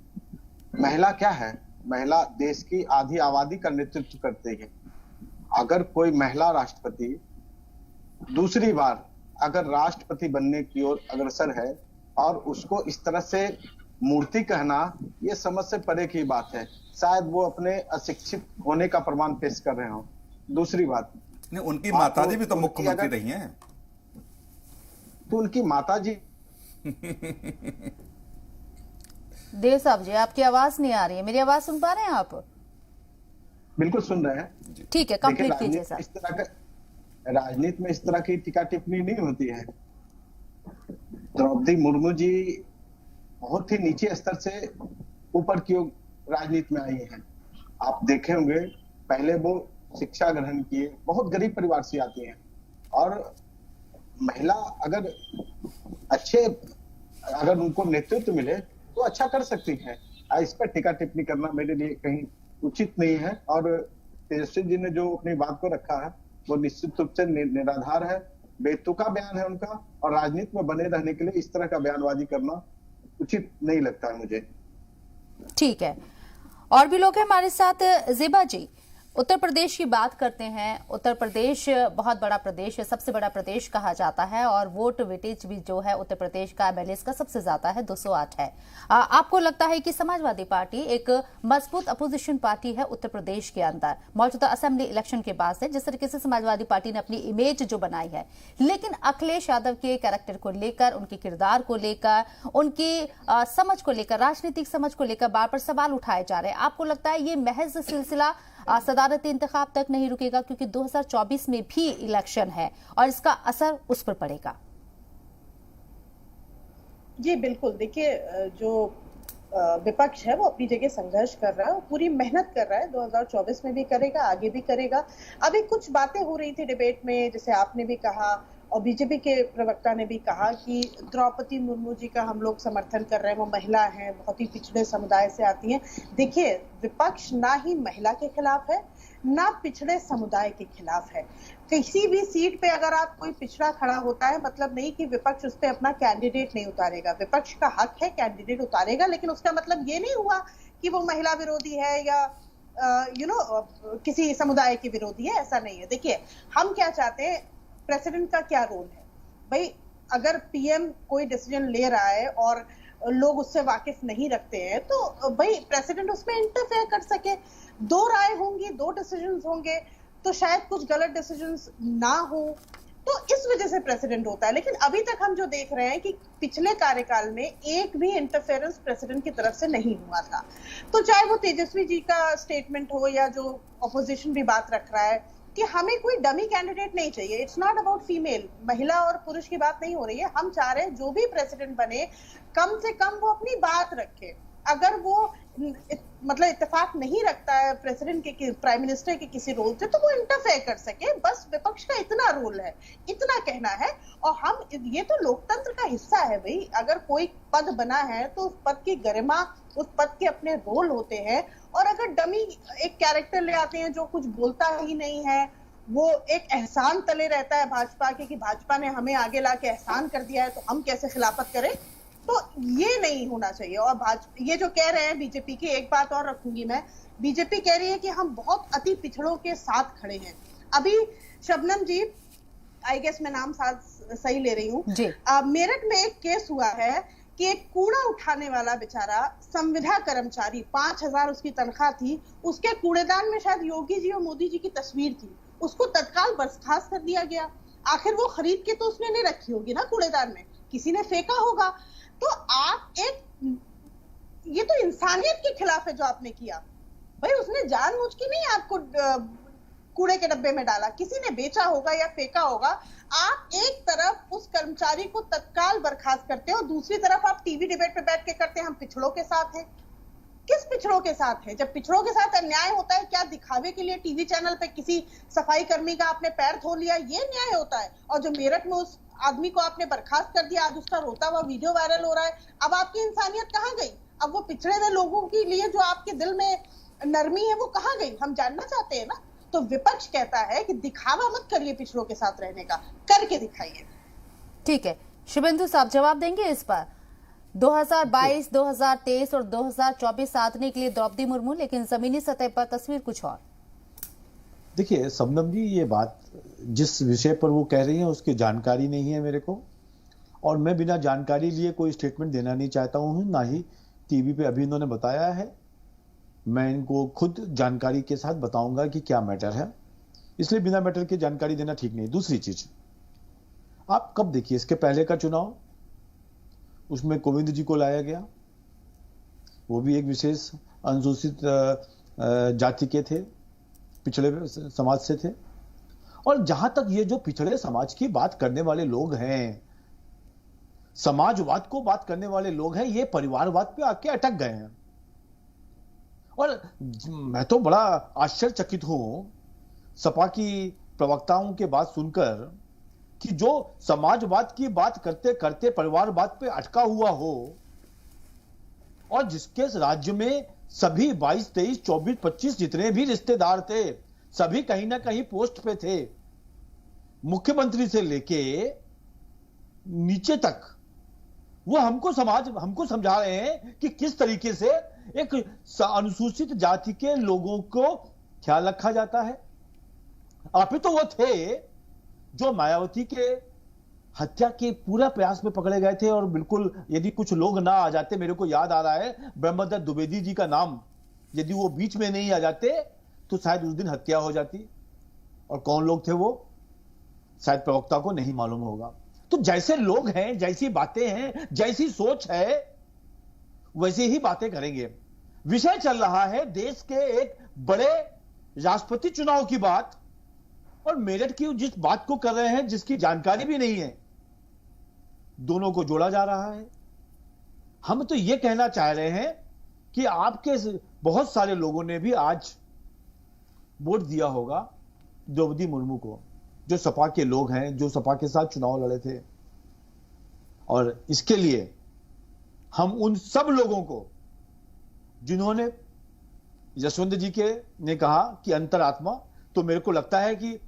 महिला क्या है? महिला देश की आधी आबादी का नेतृत्व करती है। अगर कोई महिला राष्ट्रपति दूसरी बार अगर राष्ट्रपति बनने की ओर अग्रसर है और उसको इस तरह से मूर्ति कहना, ये समझ से परे की बात है। शायद वो अपने अशिक्षित होने का प्रमाण पेश कर रहे हो। दूसरी बात, नहीं, उनकी माताजी भी तो मुख्यमंत्री रही हैं। तो उनकी माताजी। देव साहब जी, आपकी आवाज नहीं आ रही है। मेरी आवाज सुन पा रहे हैं आप? बिल्कुल सुन रहे हैं। ठीक है, कंप्लीट कीजिए सर। इस तरह का राजनीति में इस तरह की टीका टिप्पणी नहीं होती है। द्रौपदी मुर्मू जी बहुत ही नीचे स्तर से ऊपर की ओर राजनीति में आई हैं। आप देखे होंगे, पहले वो शिक्षा ग्रहण किए, बहुत गरीब परिवार से आती हैं, और महिला अगर उनको नेतृत्व मिले तो अच्छा कर सकती है। इस पर टीका टिप्पणी करना मेरे लिए कहीं उचित नहीं है। और तेजस्वी जी ने जो अपनी बात को रखा है वो निश्चित रूप से निराधार है, बेतुका बयान है उनका, और राजनीति में बने रहने के लिए इस तरह का बयानबाजी करना उचित नहीं लगता है मुझे। ठीक है, और भी लोग हैं हमारे साथ। ज़ेबा जी, उत्तर प्रदेश की बात करते हैं। उत्तर प्रदेश बहुत बड़ा प्रदेश है, सबसे बड़ा प्रदेश कहा जाता है, और वोट वेटेज भी जो है उत्तर प्रदेश का एमएलए का सबसे ज्यादा है, 208 है। आपको लगता है कि समाजवादी पार्टी एक मजबूत अपोजिशन पार्टी है उत्तर प्रदेश के अंदर मौजूदा असेंबली इलेक्शन के बाद से, जिस तरीके से समाजवादी पार्टी ने अपनी इमेज जो बनाई है, लेकिन अखिलेश यादव के कैरेक्टर को लेकर, उनके किरदार को लेकर, उनकी समझ को लेकर, राजनीतिक समझ को लेकर बार बार सवाल उठाए जा रहे हैं। आपको लगता है ये महज सिलसिला सदारती इंतखाब तक नहीं रुकेगा, क्योंकि 2024 में भी इलेक्शन है और इसका असर उस पर पड़ेगा? जी बिल्कुल, देखिए जो विपक्ष है वो अपनी जगह संघर्ष कर रहा है, पूरी मेहनत कर रहा है, 2024 में भी करेगा, आगे भी करेगा। अभी कुछ बातें हो रही थी डिबेट में, जैसे आपने भी कहा और बीजेपी के प्रवक्ता ने भी कहा कि द्रौपदी मुर्मू जी का हम लोग समर्थन कर रहे हैं, वो महिला हैं, बहुत ही पिछड़े समुदाय से आती हैं। देखिए, विपक्ष ना ही महिला के खिलाफ है, ना पिछड़े समुदाय के खिलाफ है। किसी भी सीट पे अगर आप कोई पिछड़ा खड़ा होता है, मतलब नहीं कि विपक्ष उस पे अपना कैंडिडेट नहीं उतारेगा। विपक्ष का हक है, कैंडिडेट उतारेगा, लेकिन उसका मतलब ये नहीं हुआ कि वो महिला विरोधी है या किसी समुदाय के विरोधी है, ऐसा नहीं है। देखिए, हम क्या चाहते हैं, प्रेसिडेंट का क्या रोल है भाई? अगर पीएम कोई डिसीजन ले रहा है और लोग उससे वाकिफ नहीं रखते हैं, तो भाई प्रेसिडेंट उसमें इंटरफेयर कर सके। दो राय होंगी, दो डिसीजंस होंगे, तो शायद कुछ गलत डिसीजंस ना हो, तो इस वजह से प्रेसिडेंट होता है। लेकिन अभी तक हम जो देख रहे हैं कि पिछले कार्यकाल में एक भी इंटरफेरेंस प्रेसिडेंट की तरफ से नहीं हुआ था। तो चाहे वो तेजस्वी जी का स्टेटमेंट हो या जो ऑपोजिशन भी बात रख रहा है कि हमें कोई डमी कैंडिडेट नहीं चाहिए, इट्स नॉट अबाउट फीमेल, महिला और पुरुष की बात नहीं हो रही है। हम चाह रहे हैं जो भी प्रेसिडेंट बने, कम से कम वो अपनी बात रखे। अगर वो मतलब इत्तेफाक नहीं रखता है प्रेसिडेंट के, प्राइम मिनिस्टर के किसी रोल से, तो वो इंटरफेयर कर सके। बस विपक्ष का इतना रोल है, इतना कहना है। और हम, ये तो लोकतंत्र का हिस्सा है भाई। अगर कोई पद बना है तो उस पद की गरिमा, उस पद के अपने रोल होते हैं। और अगर डमी एक कैरेक्टर ले आते हैं जो कुछ बोलता ही नहीं है, वो एक एहसान तले रहता है भाजपा के कि भाजपा ने हमें आगे लाके एहसान कर दिया है, तो हम कैसे खिलाफत करें, तो ये नहीं होना चाहिए। और ये जो कह रहे हैं बीजेपी की, एक बात और रखूंगी मैं, बीजेपी कह रही है कि हम बहुत अति पिछड़ों के साथ खड़े हैं। अभी शबनम जी, आई गेस मैं नाम सही ले रही हूँ, मेरठ में एक केस हुआ है कि एक कूड़ा उठाने वाला बेचारा संविदा कर्मचारी, 5,000 उसकी तनख्वाह थी, उसके कूड़ेदान में शायद योगी जी और मोदी जी की तस्वीर थी, उसको तत्काल बर्खास्त कर दिया गया। आखिर वो खरीद के तो उसने नहीं रखी होगी ना कूड़ेदान में, किसी ने फेंका होगा। तो आप ये तो इंसानियत के खिलाफ है जो आपने किया भाई। उसने जानबूझ के नहीं आपको कूड़े के डब्बे में डाला, किसी ने बेचा होगा या फेंका होगा। आप एक तरफ उस कर्मचारी को तत्काल बर्खास्त करते हो, दूसरी तरफ आप टीवी डिबेट पे बैठ के करते हैं हम पिछड़ों के साथ हैं। किस पिछड़ों के साथ है? जब पिछड़ों के साथ अन्याय होता है, क्या दिखावे के लिए टीवी चैनल पे किसी सफाई कर्मी का आपने पैर धो लिया, ये न्याय होता है? और जो मेरठ में उस आदमी को आपने बर्खास्त कर दिया, आज उसका रोता हुआ वीडियो वायरल हो रहा है, अब आपकी इंसानियत कहाँ गई? अब वो पिछड़े हुए लोगों के लिए जो आपके दिल में नरमी है वो कहाँ गई? हम जानना चाहते हैं ना। तो विपक्ष कहता है कि दिखावा मत करिए पिछड़ों के साथ रहने का, करके दिखाइए। ठीक है, शुभेंदु साहब जवाब देंगे इस पर? 2022, 2023 और 2024 साधने के लिए द्रौपदी मुर्मू, लेकिन जमीनी सतह पर तस्वीर कुछ और। देखिए शबनम जी, ये बात जिस विषय पर वो कह रही हैं उसकी जानकारी नहीं है मेरे को, और मैं बिना जानकारी लिए कोई स्टेटमेंट देना नहीं चाहता हूं, ना ही टीवी पे अभी इन्होंने बताया है। मैं इनको खुद जानकारी के साथ बताऊंगा कि क्या मैटर है, इसलिए बिना मैटर की जानकारी देना ठीक नहीं। दूसरी चीज, आप कब देखिए, इसके पहले का चुनाव, उसमें कोविंद जी को लाया गया, वो भी एक विशेष अनुसूचित जाति के थे, पिछड़े समाज से थे। और जहां तक ये जो पिछड़े समाज की बात करने वाले लोग हैं, समाजवाद को बात करने वाले लोग हैं, ये परिवारवाद पे आके अटक गए हैं। और मैं तो बड़ा आश्चर्यचकित हूं सपा की प्रवक्ताओं के बात सुनकर कि जो समाजवाद की बात करते करते परिवारवाद पे अटका हुआ हो, और जिसके राज्य में सभी 22, 23, 24, 25 जितने भी रिश्तेदार थे, सभी कहीं ना कहीं पोस्ट पे थे, मुख्यमंत्री से लेके नीचे तक, वो हमको समझा रहे हैं कि किस तरीके से एक अनुसूचित जाति के लोगों को ख्याल रखा जाता है। आप ही तो वो थे जो मायावती के हत्या के पूरा प्रयास में पकड़े गए थे, और बिल्कुल यदि कुछ लोग ना आ जाते, मेरे को याद आ रहा है ब्रह्मदत्त द्विवेदी जी का नाम, यदि वो बीच में नहीं आ जाते तो शायद उस दिन हत्या हो जाती। और कौन लोग थे वो, शायद प्रवक्ता को नहीं मालूम होगा। तो जैसे लोग हैं, जैसी बातें हैं, जैसी सोच है, वैसे ही बातें करेंगे। विषय चल रहा है देश के एक बड़े राष्ट्रपति चुनाव की बात, और मेरठ की जिस बात को कर रहे हैं, जिसकी जानकारी भी नहीं है, दोनों को जोड़ा जा रहा है। हम तो यह कहना चाह रहे हैं कि आपके बहुत सारे लोगों ने भी आज वोट दिया होगा द्रौपदी मुर्मू को, जो सपा के लोग हैं, जो सपा के साथ चुनाव लड़े थे। और इसके लिए हम उन सब लोगों को, जिन्होंने यशवंत जी के ने कहा कि अंतरात्मा, तो मेरे को लगता है कि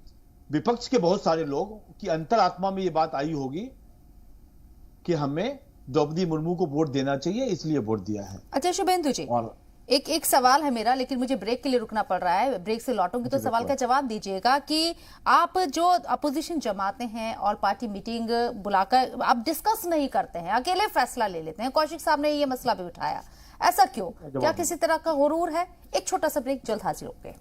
विपक्ष के बहुत सारे लोग की अंतरात्मा में ये बात आई होगी कि हमें द्रौपदी मुर्मू को वोट देना चाहिए, इसलिए वोट दिया है। अच्छा शुभेंदु जी, और एक सवाल है मेरा, लेकिन मुझे ब्रेक के लिए रुकना पड़ रहा है। ब्रेक से लौटूंगी तो सवाल का जवाब दीजिएगा कि आप जो अपोजिशन जमाते हैं और पार्टी मीटिंग बुलाकर आप डिस्कस नहीं करते हैं, अकेले फैसला ले लेते हैं। कौशिक साहब ने ये मसला भी उठाया, ऐसा क्यों? क्या किसी तरह का गुरूर है? एक छोटा सा ब्रेक, जल्द हाजिर होंगे।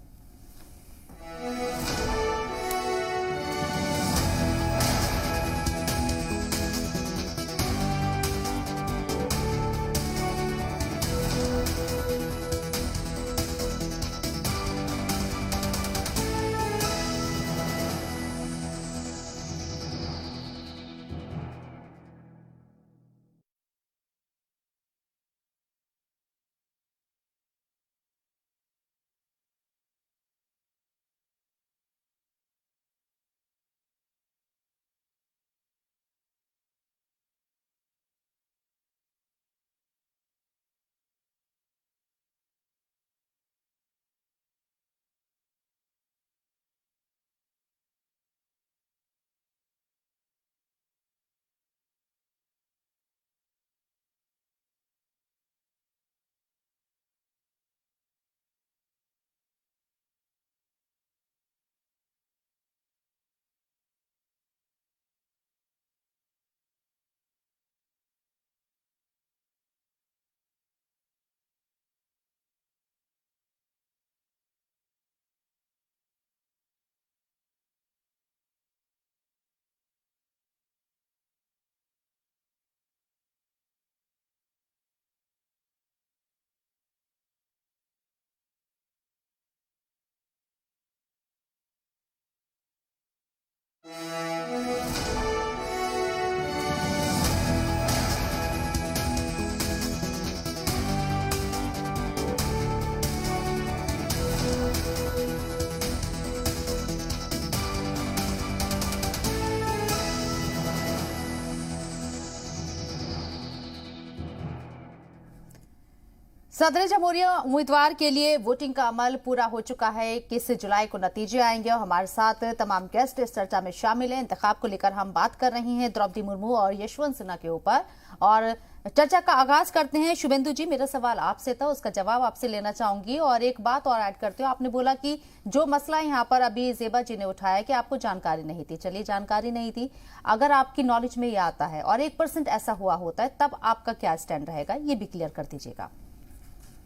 सदर जमहूरिया उम्मीदवार के लिए वोटिंग का अमल पूरा हो चुका है। 21 जुलाई को नतीजे आएंगे और हमारे साथ तमाम गेस्ट इस चर्चा में शामिल हैं। इंतखाब को लेकर हम बात कर रहे हैं द्रौपदी मुर्मू और यशवंत सिन्हा के ऊपर, और चर्चा का आगाज करते हैं। शुभेंदु जी, मेरा सवाल आपसे था, उसका जवाब आपसे लेना चाहूंगी। और एक बात और ऐड करते हो, आपने बोला कि जो मसला यहाँ पर अभी जेबा जी ने उठाया कि आपको जानकारी नहीं थी। चलिए, जानकारी नहीं थी, अगर आपकी नॉलेज में ये आता है और 1% ऐसा हुआ होता है, तब आपका क्या स्टैंड रहेगा, ये भी क्लियर कर दीजिएगा।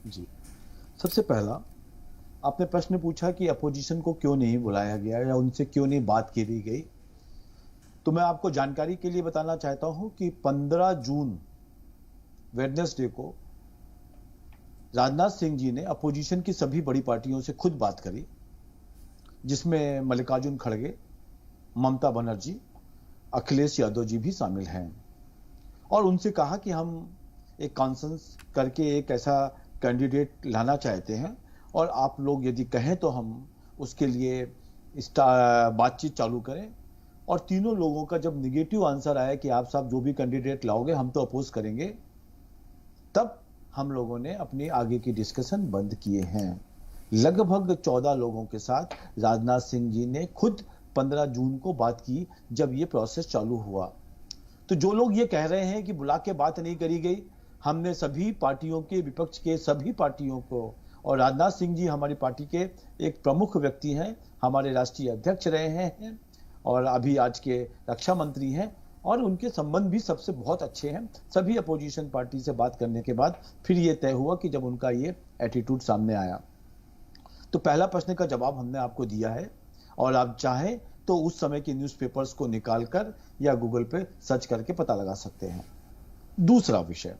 जी, सबसे पहला आपने प्रश्न पूछा कि अपोजिशन को क्यों नहीं बुलाया गया या उनसे क्यों नहीं बात की गई। तो मैं आपको जानकारी के लिए बताना चाहता हूं कि 15 जून वेडनेसडे को राजनाथ सिंह जी ने अपोजिशन की सभी बड़ी पार्टियों से खुद बात करी, जिसमें मल्लिकार्जुन खड़गे, ममता बनर्जी, अखिलेश यादव जी भी शामिल हैं, और उनसे कहा कि हम एक कॉन्फ्रेंस करके एक ऐसा कैंडिडेट लाना चाहते हैं और आप लोग यदि कहें तो हम उसके लिए बातचीत चालू करें। और तीनों लोगों का जब निगेटिव आंसर आया कि आप साहब जो भी कैंडिडेट लाओगे हम तो अपोज करेंगे, तब हम लोगों ने अपनी आगे की डिस्कशन बंद किए हैं। लगभग 14 लोगों के साथ राजनाथ सिंह जी ने खुद 15 जून को बात की जब ये प्रोसेस चालू हुआ। तो जो लोग ये कह रहे हैं कि बुला के बात नहीं करी गई, हमने सभी पार्टियों के, विपक्ष के सभी पार्टियों को, और राजनाथ सिंह जी हमारी पार्टी के एक प्रमुख व्यक्ति हैं, हमारे राष्ट्रीय अध्यक्ष रहे हैं और अभी आज के रक्षा मंत्री हैं, और उनके संबंध भी सबसे बहुत अच्छे हैं। सभी अपोजिशन पार्टी से बात करने के बाद फिर ये तय हुआ कि जब उनका ये एटीट्यूड सामने आया, तो पहला प्रश्न का जवाब हमने आपको दिया है, और आप चाहें तो उस समय के न्यूज़पेपर्स को निकालकर या गूगल पे सर्च करके पता लगा सकते हैं। दूसरा विषय,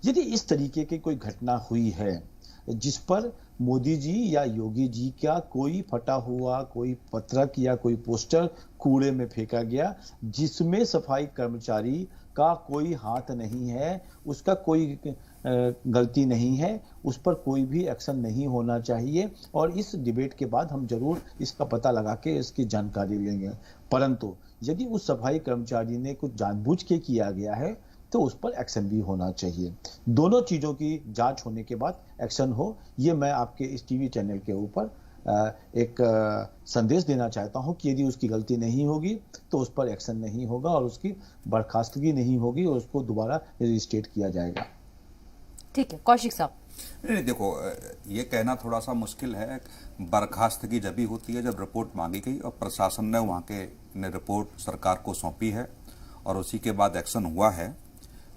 यदि इस तरीके की कोई घटना हुई है जिस पर मोदी जी या योगी जी का कोई फटा हुआ कोई पत्रक या कोई पोस्टर कूड़े में फेंका गया, जिसमें सफाई कर्मचारी का कोई हाथ नहीं है, उसका कोई गलती नहीं है, उस पर कोई भी एक्शन नहीं होना चाहिए, और इस डिबेट के बाद हम जरूर इसका पता लगा के इसकी जानकारी लेंगे। परंतु यदि उस सफाई कर्मचारी ने कुछ जानबूझ के किया गया है तो उस पर एक्शन भी होना चाहिए। दोनों चीजों की जांच होने के बाद एक्शन हो, ये मैं आपके इस टीवी चैनल के ऊपर एक संदेश देना चाहता हूं कि यदि उसकी गलती नहीं होगी तो उस पर एक्शन नहीं होगा और उसकी बर्खास्तगी नहीं होगी और उसको दोबारा रजिस्ट्रेट किया जाएगा। ठीक है, कौशिक साहब। नहीं, देखो, ये कहना थोड़ा सा मुश्किल है। बर्खास्तगी जब भी होती है जब रिपोर्ट मांगी गई और प्रशासन ने वहाँ के ने रिपोर्ट सरकार को सौंपी है और उसी के बाद एक्शन हुआ है।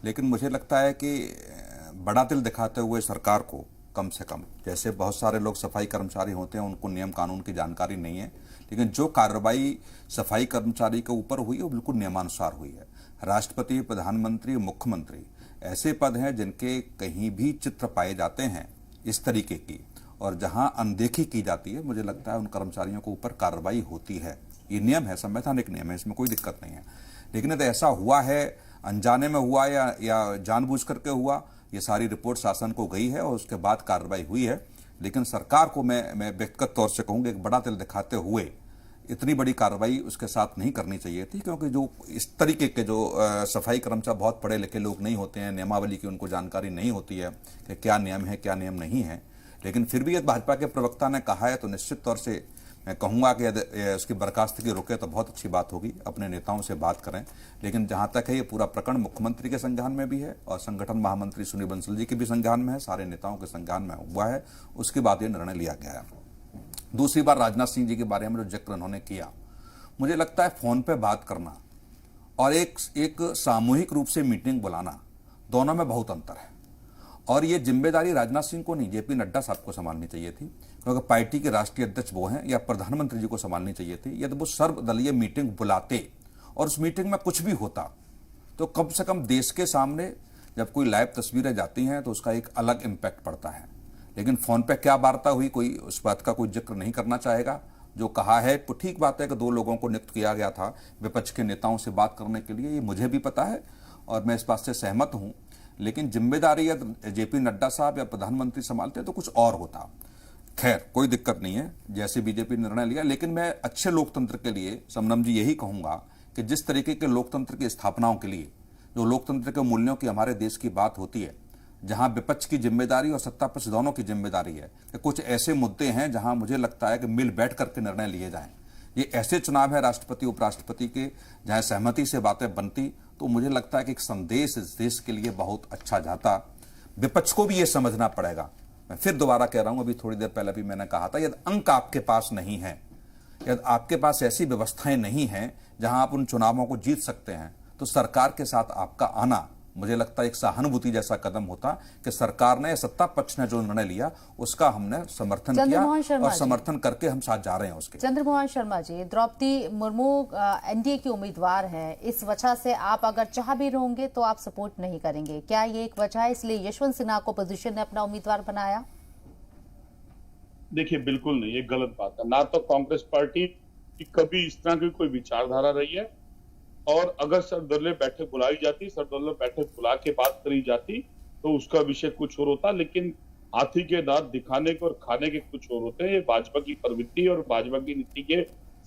लेकिन मुझे लगता है कि बड़ा दिल दिखाते हुए सरकार को कम से कम, जैसे बहुत सारे लोग सफाई कर्मचारी होते हैं उनको नियम कानून की जानकारी नहीं है, लेकिन जो कार्रवाई सफाई कर्मचारी के ऊपर हुई है वो बिल्कुल नियमानुसार हुई है। राष्ट्रपति, प्रधानमंत्री, मुख्यमंत्री ऐसे पद हैं जिनके कहीं भी चित्र पाए जाते हैं इस तरीके की, और जहां अनदेखी की जाती है, मुझे लगता है उन कर्मचारियों के ऊपर कार्रवाई होती है। ये नियम है, संवैधानिक नियम है, इसमें कोई दिक्कत नहीं है। लेकिन यदि ऐसा हुआ है, अनजाने में हुआ या जानबूझ करके हुआ, ये सारी रिपोर्ट शासन को गई है और उसके बाद कार्रवाई हुई है। लेकिन सरकार को मैं व्यक्तिगत तौर से कहूँगा, एक बड़ा दिल दिखाते हुए इतनी बड़ी कार्रवाई उसके साथ नहीं करनी चाहिए थी, क्योंकि जो इस तरीके के जो सफाई कर्मचारी बहुत पढ़े लिखे लोग नहीं होते हैं, नियमावली की उनको जानकारी नहीं होती है कि क्या नियम है क्या नियम नहीं है। लेकिन फिर भी यदि भाजपा के प्रवक्ता ने कहा है तो निश्चित तौर से मैं कहूँगा कि यदि उसकी बर्खास्तगी रुके तो बहुत अच्छी बात होगी, अपने नेताओं से बात करें। लेकिन जहाँ तक है ये पूरा प्रकरण मुख्यमंत्री के संज्ञान में भी है और संगठन महामंत्री सुनील बंसल जी के भी संज्ञान में है, सारे नेताओं के संज्ञान में हुआ है, उसके बाद ये निर्णय लिया गया है। दूसरी बार राजनाथ सिंह जी के बारे में जो जिक्र उन्होंने किया, मुझे लगता है फोन पे बात करना और एक सामूहिक रूप से मीटिंग बुलाना, दोनों में बहुत अंतर है। और ये जिम्मेदारी राजनाथ सिंह को नहीं, जेपी नड्डा साहब को संभालनी चाहिए थी, क्योंकि पार्टी के राष्ट्रीय अध्यक्ष वो हैं, या प्रधानमंत्री जी को संभालनी चाहिए थी। यदि वो सर्वदलीय मीटिंग बुलाते और उस मीटिंग में कुछ भी होता तो कम से कम देश के सामने जब कोई लाइव तस्वीरें जाती हैं तो उसका एक अलग इम्पैक्ट पड़ता है। लेकिन फोन पे क्या वार्ता हुई, कोई उस बात का कोई जिक्र नहीं करना चाहेगा। जो कहा है तो ठीक बात है कि 2 लोगों को नियुक्त किया गया था विपक्ष के नेताओं से बात करने के लिए, ये मुझे भी पता है और मैं इस बात से सहमत हूं। लेकिन जिम्मेदारी या जेपी नड्डा साहब या प्रधानमंत्री संभालते तो कुछ और होता। खैर, कोई दिक्कत नहीं है, जैसे बीजेपी ने निर्णय लिया। लेकिन मैं अच्छे लोकतंत्र के लिए समनम जी यही कहूंगा कि जिस तरीके के लोकतंत्र की स्थापनाओं के लिए, जो लोकतंत्र के मूल्यों की हमारे देश की बात होती है, जहां विपक्ष की जिम्मेदारी और सत्ता पक्ष दोनों की जिम्मेदारी है कि कुछ ऐसे मुद्दे हैं जहां मुझे लगता है कि मिल बैठ करके निर्णय लिए जाएं। ये ऐसे चुनाव है राष्ट्रपति उपराष्ट्रपति के, जहां सहमति से बातें बनती, तो मुझे लगता है कि एक संदेश इस देश के लिए बहुत अच्छा जाता। विपक्ष को भी ये समझना पड़ेगा। मैं फिर दोबारा कह रहा हूं, अभी थोड़ी देर पहले भी मैंने कहा था, यदि अंक आपके पास नहीं है, यदि आपके पास ऐसी व्यवस्थाएं नहीं हैं जहां आप उन चुनावों को जीत सकते हैं, तो सरकार के साथ आपका आना मुझे लगता है एक सहानुभूति जैसा कदम होता कि सरकार ने, सत्ता पक्ष ने जो निर्णय लिया उसका हमने समर्थन किया और समर्थन करके हम साथ जा रहे हैं उसके। चंद्रमोहन शर्मा जी, द्रौपदी मुर्मू एनडीए की उम्मीदवार है, इस वजह से आप अगर चाह भी रहोगे तो आप सपोर्ट नहीं करेंगे, क्या ये एक वजह है इसलिए यशवंत सिन्हा को अपोजिशन ने अपना उम्मीदवार बनाया? देखिए, बिल्कुल नहीं, ये गलत बात है। ना तो कांग्रेस पार्टी की कभी इस तरह की कोई विचारधारा रही है, और अगर सर्वदलीय बैठक बुलाई जाती, सर्वदलीय बैठक बुला के बात करी जाती तो उसका विषय कुछ और होता, लेकिन हाथी के दांत दिखाने के और खाने के कुछ और होते हैं। ये भाजपा की प्रवृत्ति और भाजपा की नीति के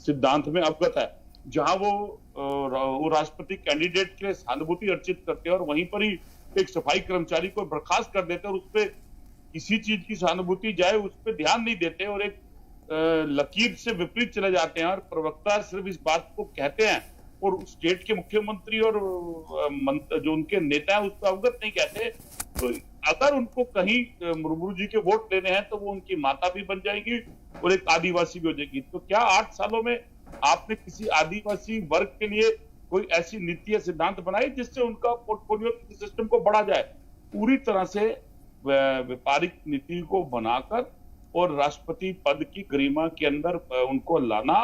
सिद्धांत में अवगत है। जहां वो राष्ट्रपति कैंडिडेट के लिए सहानुभूति अर्जित करते हैं और वहीं पर ही एक सफाई कर्मचारी को बर्खास्त कर देते हैं और उसपे किसी चीज की सहानुभूति जाए उस पर ध्यान नहीं देते और एक लकीर से विपरीत चले जाते हैं, और प्रवक्ता सिर्फ इस बात को कहते हैं और स्टेट के मुख्यमंत्री और जो उनके नेता हैं उसको अवगत नहीं कहते। तो अगर उनको कहीं मुर्मू जी के वोट लेने हैं तो वो उनकी माता भी बन जाएगी और एक आदिवासी भी हो जाएगी। तो क्या 8 सालों में आपने किसी आदिवासी वर्ग के लिए कोई ऐसी नीति या सिद्धांत बनाई जिससे उनका पोर्टफोलियो सिस्टम को बढ़ा जाए? पूरी तरह से व्यापारिक नीति को बनाकर और राष्ट्रपति पद की गरिमा के अंदर उनको लाना,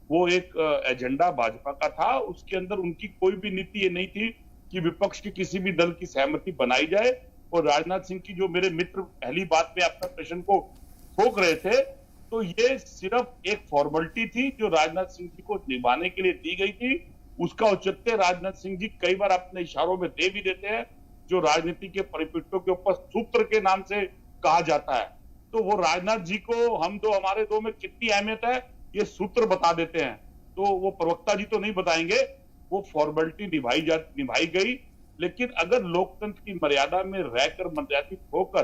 वो एक एजेंडा भाजपा का था। उसके अंदर उनकी कोई भी नीति ये नहीं थी कि विपक्ष की किसी भी दल की सहमति बनाई जाए। और राजनाथ सिंह की, जो मेरे मित्र पहली बात में अपना प्रश्न को ठोक रहे थे, तो ये सिर्फ एक फॉर्मेलिटी थी जो राजनाथ सिंह जी को निभाने के लिए दी गई थी। उसका औचित्य राजनाथ सिंह जी कई बार अपने इशारों में दे भी देते हैं, जो राजनीति के परिपृष्ठों के ऊपर सूत्र के नाम से कहा जाता है। तो वो राजनाथ जी को हम दो हमारे दो में कितनी अहमियत है ये सूत्र बता देते हैं, तो वो प्रवक्ता जी तो नहीं बताएंगे। वो फॉर्मेलिटी निभाई गई, लेकिन अगर लोकतंत्र की मर्यादा में रहकर मर्यादित होकर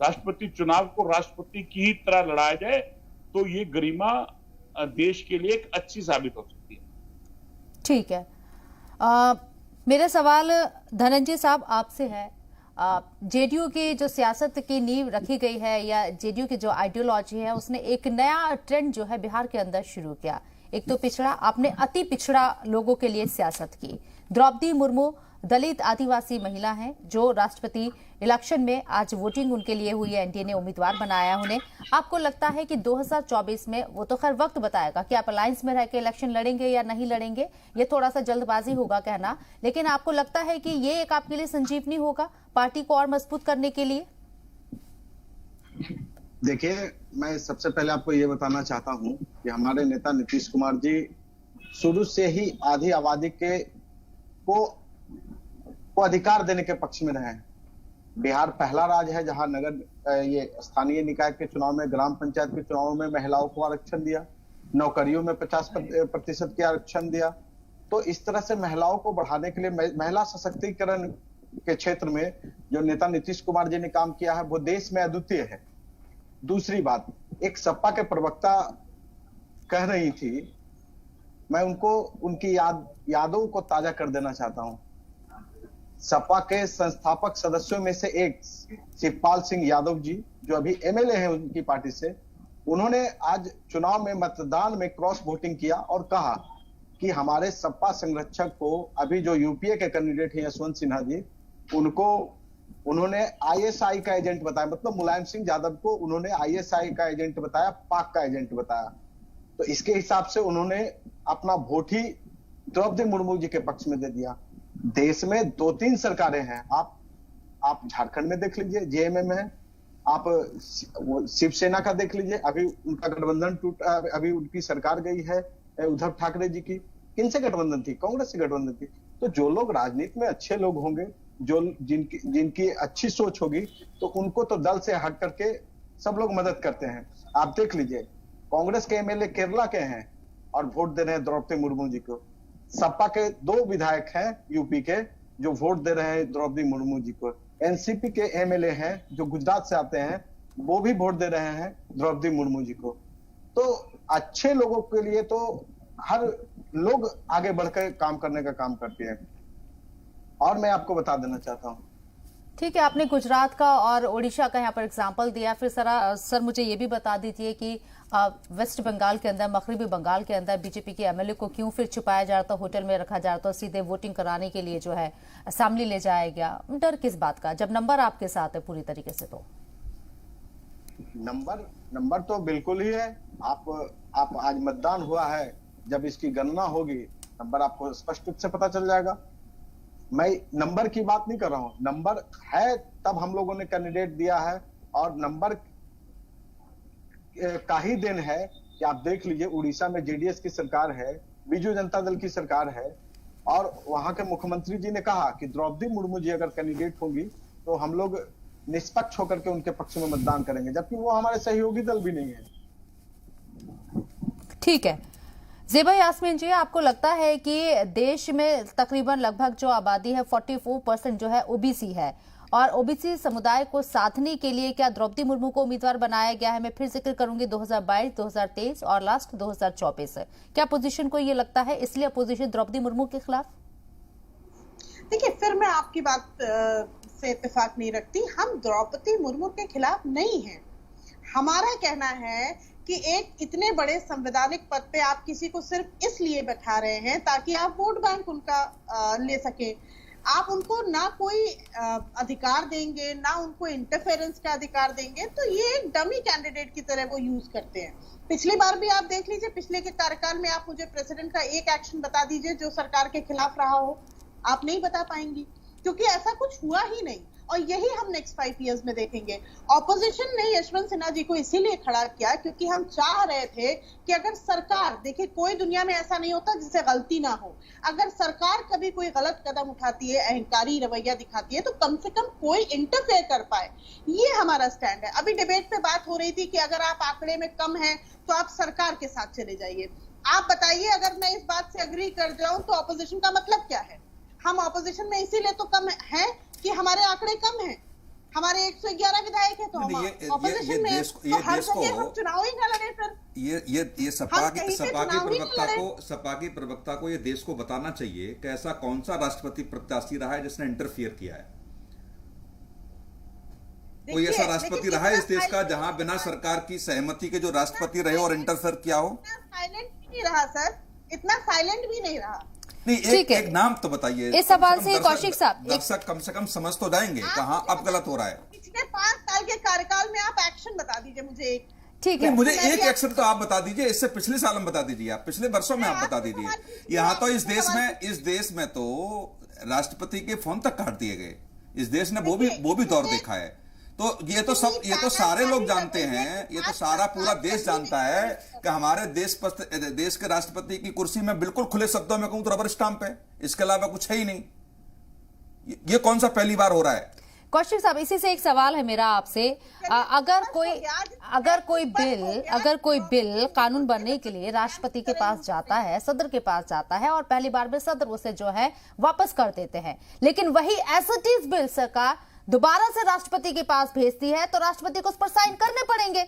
राष्ट्रपति चुनाव को राष्ट्रपति की ही तरह लड़ाया जाए तो ये गरिमा देश के लिए एक अच्छी साबित हो सकती है। ठीक है, मेरा सवाल धनंजय साहब आपसे है। जेडीयू की जो सियासत की नींव रखी गई है या जेडीयू की जो आइडियोलॉजी है उसने एक नया ट्रेंड जो है बिहार के अंदर शुरू किया। एक तो पिछड़ा, आपने अति पिछड़ा लोगों के लिए सियासत की। द्रौपदी मुर्मू दलित आदिवासी महिला हैं जो राष्ट्रपति इलेक्शन में आज वोटिंग उनके लिए हुई है, एनडीए ने उम्मीदवार बनाया उन्हें। आपको लगता है कि 2024 में, वो तो खैर वक्त बताएगा कि आप अलायंस में रह के इलेक्शन लड़ेंगे या नहीं लड़ेंगे, ये थोड़ा सा जल्दबाजी होगा कहना, लेकिन आपको लगता है कि ये एक आपके लिए संजीवनी होगा पार्टी को और मजबूत करने के लिए? देखिए, मैं सबसे पहले आपको ये बताना चाहता हूं कि हमारे नेता नीतीश कुमार जी शुरू से ही आधी आबादी को अधिकार देने के पक्ष में रहे हैं। बिहार पहला राज्य है जहां ये स्थानीय निकाय के चुनाव में, ग्राम पंचायत के चुनाव में महिलाओं को आरक्षण दिया, नौकरियों में 50% के आरक्षण दिया। तो इस तरह से महिलाओं को बढ़ाने के लिए, महिला सशक्तिकरण के क्षेत्र में जो नेता नीतीश कुमार जी ने काम किया है वो देश में अद्वितीय है। दूसरी बात, एक सपा के प्रवक्ता कह रही थी, मैं उनकी यादों को ताजा कर देना चाहता हूं। सपा के संस्थापक सदस्यों में से एक शिवपाल सिंह यादव जी, जो अभी एमएलए हैं उनकी पार्टी से, उन्होंने आज चुनाव में मतदान में क्रॉस वोटिंग किया और कहा कि हमारे सपा संरक्षक को, अभी जो यूपीए के कैंडिडेट हैं यशवंत सिन्हा जी, उन्होंने आईएसआई का एजेंट बताया। मतलब मुलायम सिंह यादव को उन्होंने आईएसआई का एजेंट बताया, पाक का एजेंट बताया। तो इसके हिसाब से उन्होंने अपना वोट ही द्रौपदी मुर्मू जी के पक्ष में दे दिया। देश में 2-3 सरकारें हैं, आप झारखंड में देख लीजिए, जेएमएम है, आप शिवसेना का देख लीजिए, अभी उनका गठबंधन टूटा, अभी उनकी सरकार गई है उद्धव ठाकरे जी की। किनसे गठबंधन थी? कांग्रेस से गठबंधन थी। तो जो लोग राजनीति में अच्छे लोग होंगे, जो जिनकी अच्छी सोच होगी, तो उनको तो दल से हट करके सब लोग मदद करते हैं। आप देख लीजिए, कांग्रेस के एमएलए केरला के हैं और वोट दे रहे हैं द्रौपदी मुर्मू जी को। सपा के 2 विधायक हैं यूपी के जो वोट दे रहे हैं द्रौपदी मुर्मू जी को। एनसीपी के एमएलए हैं जो गुजरात से आते हैं, वो भी वोट दे रहे हैं द्रौपदी मुर्मू जी को। तो अच्छे लोगों के लिए तो हर लोग आगे बढ़कर काम करने का काम करते हैं। और मैं आपको बता देना चाहता हूं ठीक है, आपने गुजरात का और ओडिशा का यहाँ पर एग्जाम्पल दिया। फिर सर मुझे ये भी बता दीजिए कि वेस्ट बंगाल के अंदर, मगरबी बंगाल के अंदर बीजेपी के एमएलए को क्यों फिर छुपाया जा रहा था, होटल में रखा जा रहा था, सीधे वोटिंग कराने के लिए जो है असेंबली ले जाया गया? डर किस बात का, जब नंबर आपके साथ है पूरी तरीके से? तो नंबर तो बिल्कुल ही है। आप आज मतदान हुआ है, जब इसकी गणना होगी नंबर आपको स्पष्ट रूप से पता चल जाएगा। मैं नंबर की बात नहीं कर रहा हूं, नंबर है तब हम लोगों ने कैंडिडेट दिया है, और नंबर का ही दिन है कि आप देख लीजिए उड़ीसा में जेडीएस की सरकार है, बीजू जनता दल की सरकार है, और वहां के मुख्यमंत्री जी ने कहा कि द्रौपदी मुर्मू जी अगर कैंडिडेट होंगी तो हम लोग निष्पक्ष होकर के उनके पक्ष में मतदान करेंगे, जबकि वो हमारे सहयोगी दल भी नहीं है। ठीक है, ज़ेबा यास्मीन जी, आपको लगता है कि देश में तकरीबन लगभग जो आबादी है 44% जो है ओबीसी है, और ओबीसी समुदाय को साधने के लिए क्या द्रौपदी मुर्मू को उम्मीदवार बनाया गया है? मैं फिर जिक्र करूंगी 2022, 2023 और लास्ट 2024 है। क्या पोजीशन को ये लगता है इसलिए अपोजिशन द्रौपदी मुर्मू के खिलाफ? देखिए, फिर मैं आपकी बात से इत्तेफाक नहीं रखती। हम द्रौपदी मुर्मू के खिलाफ नहीं हैं। हमारा कहना है कि एक इतने बड़े संवैधानिक पद पे आप किसी को सिर्फ इसलिए बैठा रहे हैं ताकि आप वोट बैंक उनका ले सके। आप उनको ना कोई अधिकार देंगे, ना उनको इंटरफेरेंस का अधिकार देंगे, तो ये एक डमी कैंडिडेट की तरह वो यूज करते हैं। पिछली बार भी आप देख लीजिए, पिछले के कार्यकाल में आप मुझे प्रेसिडेंट का एक एक्शन बता दीजिए जो सरकार के खिलाफ रहा हो। आप नहीं बता पाएंगी, क्योंकि ऐसा कुछ हुआ ही नहीं, और यही हम नेक्स्ट 5 इयर्स में देखेंगे। ऑपोजिशन ने यशवंत सिन्हा जी को इसीलिए खड़ा किया क्योंकि हम चाह रहे थे कि अगर सरकार, देखिए कोई दुनिया में ऐसा नहीं होता जिससे गलती ना हो, अगर सरकार कभी कोई गलत कदम उठाती है, अहंकारी रवैया दिखाती है, तो कम से कम कोई इंटरफेयर कर पाए। ये हमारा स्टैंड है। अभी डिबेट पे बात हो रही थी कि अगर आप आंकड़े में कम हैं तो आप सरकार के साथ चले जाइए। आप बताइए, अगर मैं इस बात से अग्री कर जाऊं तो ऑपोजिशन का मतलब क्या है? हम ऑपोजिशन में इसीलिए तो कम हैं कि हमारे आंकड़े कम हैं। हमारे 111 विधायक हैं, तो हम ऑपोजिशन में तो हर जगह हम चुनाव ही न लड़े। फिर ये सपा की प्रवक्ता को ये देश को बताना चाहिए कि ऐसा कौन सा राष्ट्रपति प्रत्याशी रहा है जिसने इंटरफियर किया है। कोई ऐसा राष्ट्रपति रहा है इस देश का जहां बिना सरकार की सहमति के जो राष्ट्रपति रहे और इंटरफेयर किया हो? साइलेंट भी नहीं रहा सर, इतना साइलेंट भी नहीं रहा। नहीं, एक नाम तो बताइए इस सवाल से। कौशिक साहब, दर्शक कम से कम समझ तो जाएंगे कहां अब गलत हो रहा है। पिछले 5 साल के कार्यकाल में आप एक्शन बता दीजिए मुझे एक। ठीक है, मुझे एक एक्शन तो आप बता दीजिए, इससे पिछले साल में बता दीजिए, आप पिछले वर्षों में आप बता दीजिए। यहाँ तो इस देश में तो राष्ट्रपति के फोन तक काट दिए गए। इस देश ने वो भी दौर देखा है। तो ये तो सारे लोग जानते हैं, ये तो सारा पूरा देश जानता है कि हमारे देश के राष्ट्रपति की कुर्सी में बिल्कुल खुले शब्दों में कहूं तो रबर स्टाम्प है, इसके अलावा कुछ है ही नहीं। ये कौन सा पहली बार हो रहा है? कौशिक साहब, इसी से एक सवाल है मेरा आपसे। अगर कोई बिल कानून बनने के लिए राष्ट्रपति के पास जाता है, सदर के पास जाता है, और पहली बार में सदर उसे जो है वापस कर देते हैं, लेकिन वही एज इट इज बिल सरकार दोबारा से राष्ट्रपति के पास भेजती है, तो राष्ट्रपति को उस पर साइन करने पड़ेंगे।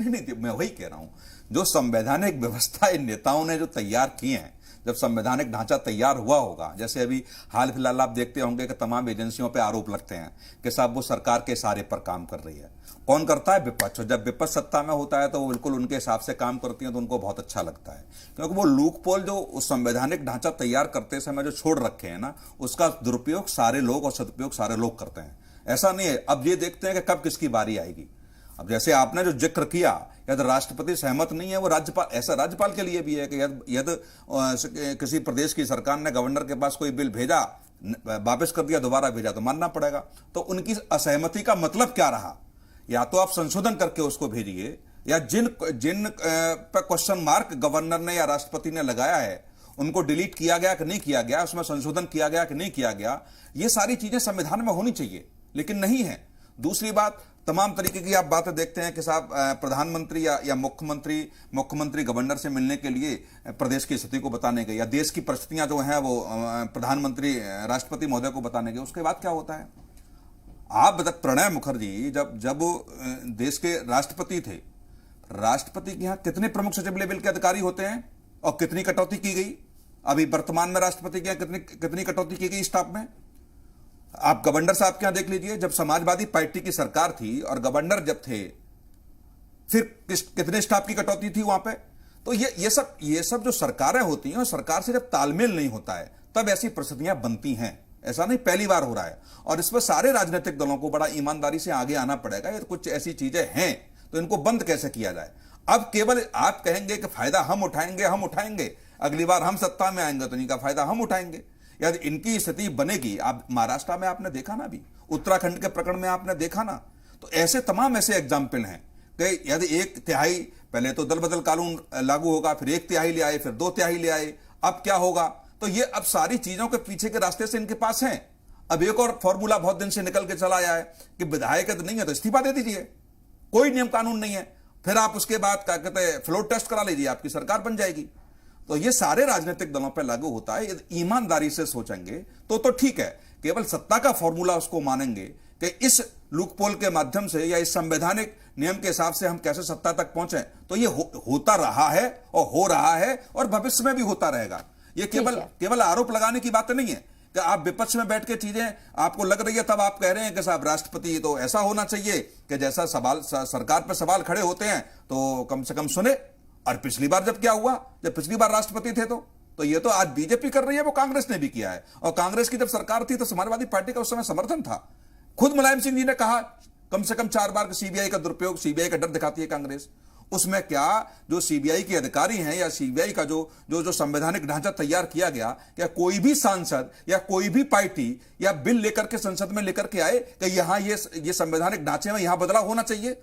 नहीं, मैं वही कह रहा हूं, जो संवैधानिक व्यवस्था इन नेताओं ने जो तैयार किए हैं, जब संवैधानिक ढांचा तैयार हुआ होगा, जैसे अभी हाल फिलहाल आप देखते होंगे कि तमाम एजेंसियों पे आरोप लगते हैं कि साहब वो सरकार के इशारे पर काम कर रही है। कौन करता है? विपक्ष। जब विपक्ष सत्ता में होता है तो वो बिल्कुल उनके हिसाब से काम करती है, तो उनको बहुत अच्छा लगता है, क्योंकि वो लूप पोल जो उस संवैधानिक ढांचा तैयार करते समय जो छोड़ रखे हैं ना, उसका दुरुपयोग सारे लोग और सदुपयोग सारे लोग करते हैं। ऐसा नहीं है। अब ये देखते हैं कि कब किसकी बारी आएगी। अब जैसे आपने जो जिक्र किया, यदि राष्ट्रपति सहमत नहीं है, वो राज्यपाल, ऐसा राज्यपाल के लिए भी है कि यदि किसी प्रदेश की सरकार ने गवर्नर के पास कोई बिल भेजा, वापस कर दिया, दोबारा भेजा, तो मानना पड़ेगा। तो उनकी असहमति का मतलब क्या रहा? या तो आप संशोधन करके उसको भेजिए, या जिन पर क्वेश्चन मार्क गवर्नर ने या राष्ट्रपति ने लगाया है उनको डिलीट किया गया कि नहीं किया गया, उसमें संशोधन किया गया कि नहीं किया गया, ये सारी चीजें संविधान में होनी चाहिए, लेकिन नहीं है। दूसरी बात, तमाम तरीके की आप बातें देखते हैं कि साहब प्रधानमंत्री या मुख्यमंत्री गवर्नर से मिलने के लिए प्रदेश की स्थिति को बताने गए, या देश की परिस्थितियां जो हैं वो प्रधानमंत्री राष्ट्रपति महोदय को बताने गए। उसके बाद क्या होता है? आप प्रणब मुखर्जी जब देश के राष्ट्रपति थे, राष्ट्रपति के यहां कितने प्रमुख सचिव लेवल के अधिकारी होते हैं और कितनी कटौती की गई? अभी वर्तमान में राष्ट्रपति के यहां कितनी कटौती की गई स्टाफ में? आप गवर्नर साहब के यहां देख लीजिए, जब समाजवादी पार्टी की सरकार थी और गवर्नर जब थे, फिर कितने स्टाफ की कटौती थी वहां पे। तो ये सब जो सरकारें होती हैं, और सरकार से जब तालमेल नहीं होता है तब ऐसी परिस्थितियां बनती हैं। ऐसा नहीं पहली बार हो रहा है, और इसमें सारे राजनीतिक दलों को बड़ा ईमानदारी से आगे आना पड़ेगा। ये कुछ ऐसी चीजें हैं तो इनको बंद कैसे किया जाए। अब केवल आप कहेंगे कि फायदा हम उठाएंगे, अगली बार हम सत्ता में आएंगे तो इनका फायदा हम उठाएंगे। यदि इनकी स्थिति बनेगी, आप महाराष्ट्र में आपने देखा ना, अभी उत्तराखंड के प्रकरण में आपने देखा ना, तो ऐसे तमाम ऐसे एग्जाम्पल हैं कि यदि 1/3 पहले तो दल बदल कानून लागू होगा, फिर 1/3 ले आए, फिर 2/3 ले आए, अब क्या होगा। तो ये अब सारी चीजों के पीछे के रास्ते से इनके पास हैं। अब एक और फॉर्मूला बहुत दिन से निकल के चला आया है कि विधायक नहीं है तो इस्तीफा दे दीजिए, कोई नियम कानून नहीं है, फिर आप उसके बाद क्या कहते हैं फ्लोर टेस्ट करा लीजिए, आपकी सरकार बन जाएगी। तो ये सारे राजनीतिक दलों पर लागू होता है। यदि ईमानदारी से सोचेंगे तो ठीक है, केवल सत्ता का फॉर्मूला उसको मानेंगे कि इस लूपहोल के माध्यम से या इस संवैधानिक नियम के हिसाब से हम कैसे सत्ता तक पहुंचे, तो ये होता रहा है और हो रहा है और भविष्य में भी होता रहेगा। ये केवल आरोप लगाने की बात नहीं है कि आप विपक्ष में बैठ के चीजें आपको लग रही है तब आप कह रहे हैं कि साहब राष्ट्रपति तो ऐसा होना चाहिए कि जैसा सवाल सरकार पर सवाल खड़े होते हैं तो कम से कम सुने। और पिछली बार जब क्या हुआ, जब पिछली बार राष्ट्रपति थे तो ये तो आज बीजेपी कर रही है, वो कांग्रेस ने भी किया है। और कांग्रेस की जब सरकार थी तो समाजवादी पार्टी का उस समय समर्थन था। खुद मुलायम सिंह जी ने कहा कम से कम 4 बार सीबीआई का दुरुपयोग, सीबीआई का डर दिखाती है कांग्रेस। उसमें क्या जो सीबीआई के अधिकारी हैं या सीबीआई का जो संवैधानिक ढांचा तैयार किया गया, क्या कोई भी सांसद या कोई भी पार्टी या बिल लेकर के संसद में लेकर के आए कि यहां ये संवैधानिक ढांचे में यहां बदलाव होना चाहिए?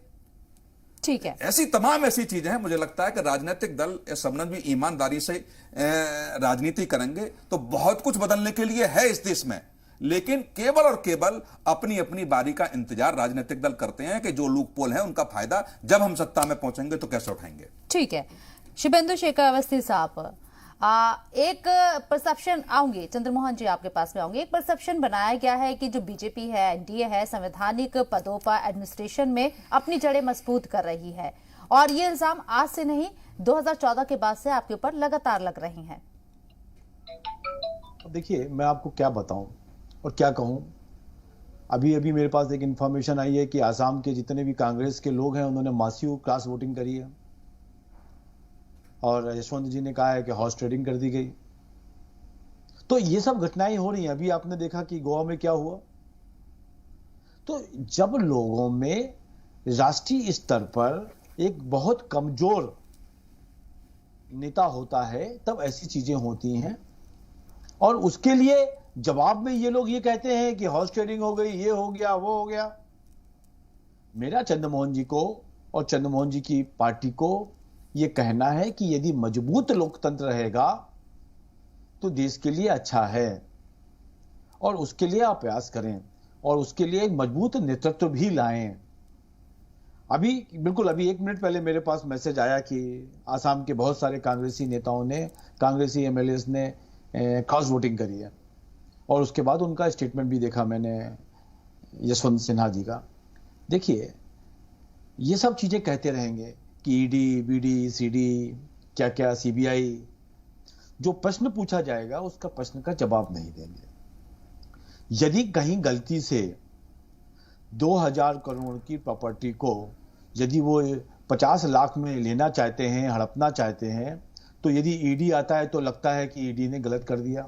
ठीक है, ऐसी तमाम ऐसी चीजें हैं। मुझे लगता है कि राजनीतिक दल इस संबंध में ईमानदारी से राजनीति करेंगे तो बहुत कुछ बदलने के लिए है इस देश में, लेकिन केवल और केवल अपनी अपनी बारी का इंतजार राजनीतिक दल करते हैं कि जो लूपहोल है उनका फायदा जब हम सत्ता में पहुंचेंगे तो कैसे उठाएंगे। ठीक है, शुभेंदु शेखर अवस्थी साहब, एक परसेप्शन आऊंगी, चंद्रमोहन जी आपके पास में आऊंगी। एक परसेप्शन बनाया गया है कि जो बीजेपी है, एनडीए है, संवैधानिक पदों पर एडमिनिस्ट्रेशन में अपनी जड़ें मजबूत कर रही है, और ये इल्जाम आज से नहीं 2014 के बाद से आपके ऊपर लगातार लग रहे हैं। देखिए, मैं आपको क्या बताऊं और क्या कहूं। अभी मेरे पास एक इंफॉर्मेशन आई है कि आसाम के जितने भी कांग्रेस के लोग हैं उन्होंने मासिव क्रॉस वोटिंग करी है, और यशवंत जी ने कहा है कि हॉर्स ट्रेडिंग कर दी गई। तो ये सब घटनाएं हो रही हैं। अभी आपने देखा कि गोवा में क्या हुआ। तो जब लोगों में राष्ट्रीय स्तर पर एक बहुत कमजोर नेता होता है तब ऐसी चीजें होती हैं, और उसके लिए जवाब में ये लोग ये कहते हैं कि हॉर्स ट्रेडिंग हो गई, ये हो गया, वो हो गया। मेरा चंद्रमोहन जी को और चंद्रमोहन जी की पार्टी को ये कहना है कि यदि मजबूत लोकतंत्र रहेगा तो देश के लिए अच्छा है, और उसके लिए आप प्रयास करें और उसके लिए एक मजबूत नेतृत्व भी लाएं। अभी 1 मिनट पहले मेरे पास मैसेज आया कि आसाम के बहुत सारे कांग्रेसी नेताओं ने, कांग्रेसी एमएलएस ने क्रॉस वोटिंग करी है, और उसके बाद उनका स्टेटमेंट भी देखा मैंने यशवंत सिन्हा जी का। देखिए, ये सब चीजें कहते रहेंगे कि ईडी, बीडी, सीडी, क्या क्या, सीबीआई, जो प्रश्न पूछा जाएगा उसका प्रश्न का जवाब नहीं देंगे। यदि कहीं गलती से 2000 करोड़ की प्रॉपर्टी को यदि वो 50 लाख में लेना चाहते हैं, हड़पना चाहते हैं, तो यदि ईडी आता है तो लगता है कि ईडी ने गलत कर दिया।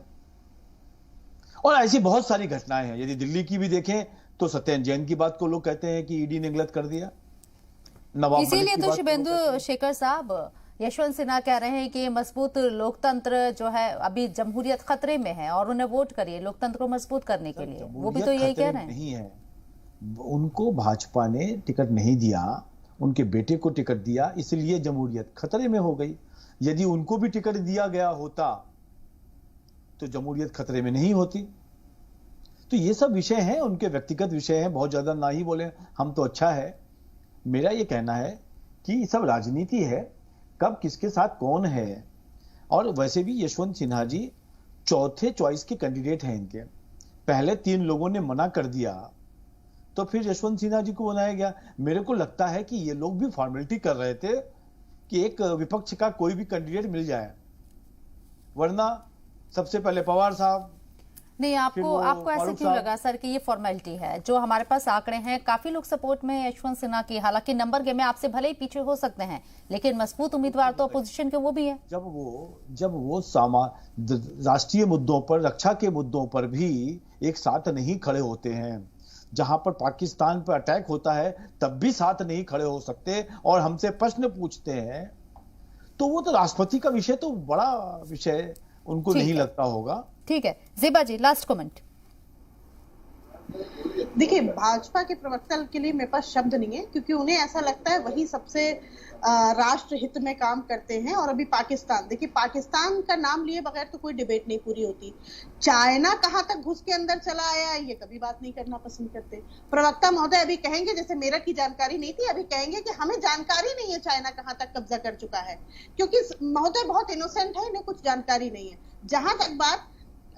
और ऐसी बहुत सारी घटनाएं हैं। यदि दिल्ली की भी देखें तो सत्येंद्र जैन की बात को लोग कहते हैं कि ईडी ने गलत कर दिया। इसीलिए तो शुभेंदु शेखर साहब, यशवंत सिन्हा कह रहे हैं कि मजबूत लोकतंत्र जो है, अभी जमहूरियत खतरे में है और उन्हें वोट करिए लोकतंत्र को मजबूत करने के लिए। वो भी तो यही कह रहे हैं। नहीं है, उनको भाजपा ने टिकट नहीं दिया, उनके बेटे को टिकट दिया, इसलिए जमहूरियत खतरे में हो गई। यदि उनको भी टिकट दिया गया होता तो जमहूरियत खतरे में नहीं होती। तो ये सब विषय हैं, उनके व्यक्तिगत विषय हैं, बहुत ज्यादा ना ही बोले हम तो अच्छा है। मेरा ये कहना है कि ये सब राजनीति है, कब किसके साथ कौन है। और वैसे भी यशवंत सिन्हा जी चौथे चॉइस के कैंडिडेट हैं। इनके पहले 3 लोगों ने मना कर दिया तो फिर यशवंत सिन्हा जी को बनाया गया। मेरे को लगता है कि ये लोग भी फॉर्मेलिटी कर रहे थे कि एक विपक्ष का कोई भी कैंडिडेट मिल जाए, वरना सबसे पहले पवार साहब, नहीं, फिर आपको वो आपको ऐसे फारूक क्यों साहब- लगा सर कि ये फॉर्मेलिटी है? जो हमारे पास आंकड़े हैं, काफी लोग सपोर्ट में हैं यशवंत सिन्हा की, हालांकि नंबर गेम में आपसे भले ही पीछे हो सकते हैं, लेकिन मजबूत उम्मीदवार तो अपोजिशन के वो भी है। जब वो राष्ट्रीय मुद्दों पर, रक्षा के मुद्दों पर भी एक साथ नहीं खड़े होते हैं, जहां पर पाकिस्तान पर अटैक होता है तब भी साथ नहीं खड़े हो सकते और हमसे प्रश्न पूछते हैं, तो वो तो राष्ट्रपति का विषय तो बड़ा विषय उनको ठीक नहीं है। लगता होगा। ठीक है, जेबा जी लास्ट कमेंट। देखिए, भाजपा के प्रवक्ता के लिए मेरे पास शब्द नहीं है, क्योंकि उन्हें ऐसा लगता है वही सबसे राष्ट्र हित में काम करते हैं। और अभी पाकिस्तान, देखिए पाकिस्तान का नाम लिए बगैर तो कोई डिबेट नहीं पूरी होती। चाइना कहां तक घुस के अंदर चला आया है, ये कभी बात नहीं करना पसंद करते। प्रवक्ता महोदय अभी कहेंगे, जैसे मेरठ की जानकारी नहीं थी, अभी कहेंगे कि हमें जानकारी नहीं है चाइना कहां तक कब्जा कर चुका है, क्योंकि महोदय बहुत इनोसेंट है, इन्हें कुछ जानकारी नहीं है। जहां तक बात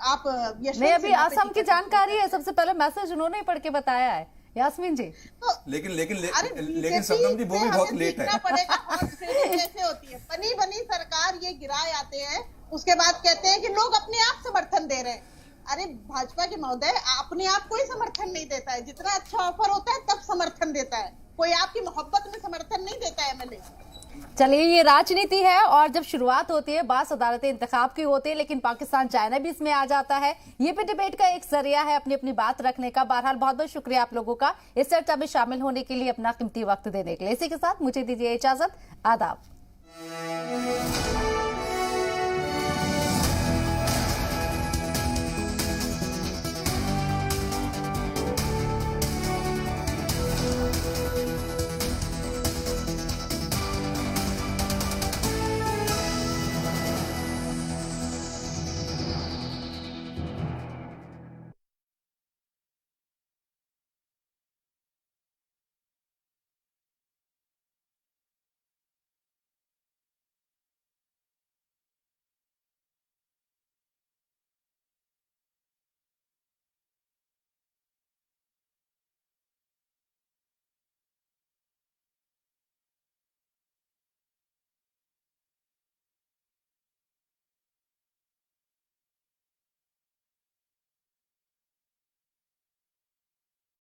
आप नहीं, अभी असम की जानकारी है, सबसे पहले मैसेज उन्होंने ही पढ़ के बताया है यास्मीन जी। लेकिन सदम जी वो भी बहुत लेट है। कैसे होती है, बनी बनी सरकार ये गिराए आते हैं, उसके बाद कहते हैं कि लोग अपने आप समर्थन दे रहे हैं। अरे भाजपा के महोदय, अपने आप कोई समर्थन नहीं देता है, जितना अच्छा ऑफर होता है तब समर्थन देता है, कोई आपकी मोहब्बत में समर्थन नहीं देता है एमएलए। चलिए, ये राजनीति है और जब शुरुआत होती है बास अदालतें इंतखाब की होती है, लेकिन पाकिस्तान चाइना भी इसमें आ जाता है। ये भी डिबेट का एक जरिया है अपनी अपनी बात रखने का। बहरहाल बहुत बहुत शुक्रिया आप लोगों का इस चर्चा में शामिल होने के लिए, अपना कीमती वक्त देने के लिए। इसी के साथ मुझे दीजिए इजाजत, आदाब।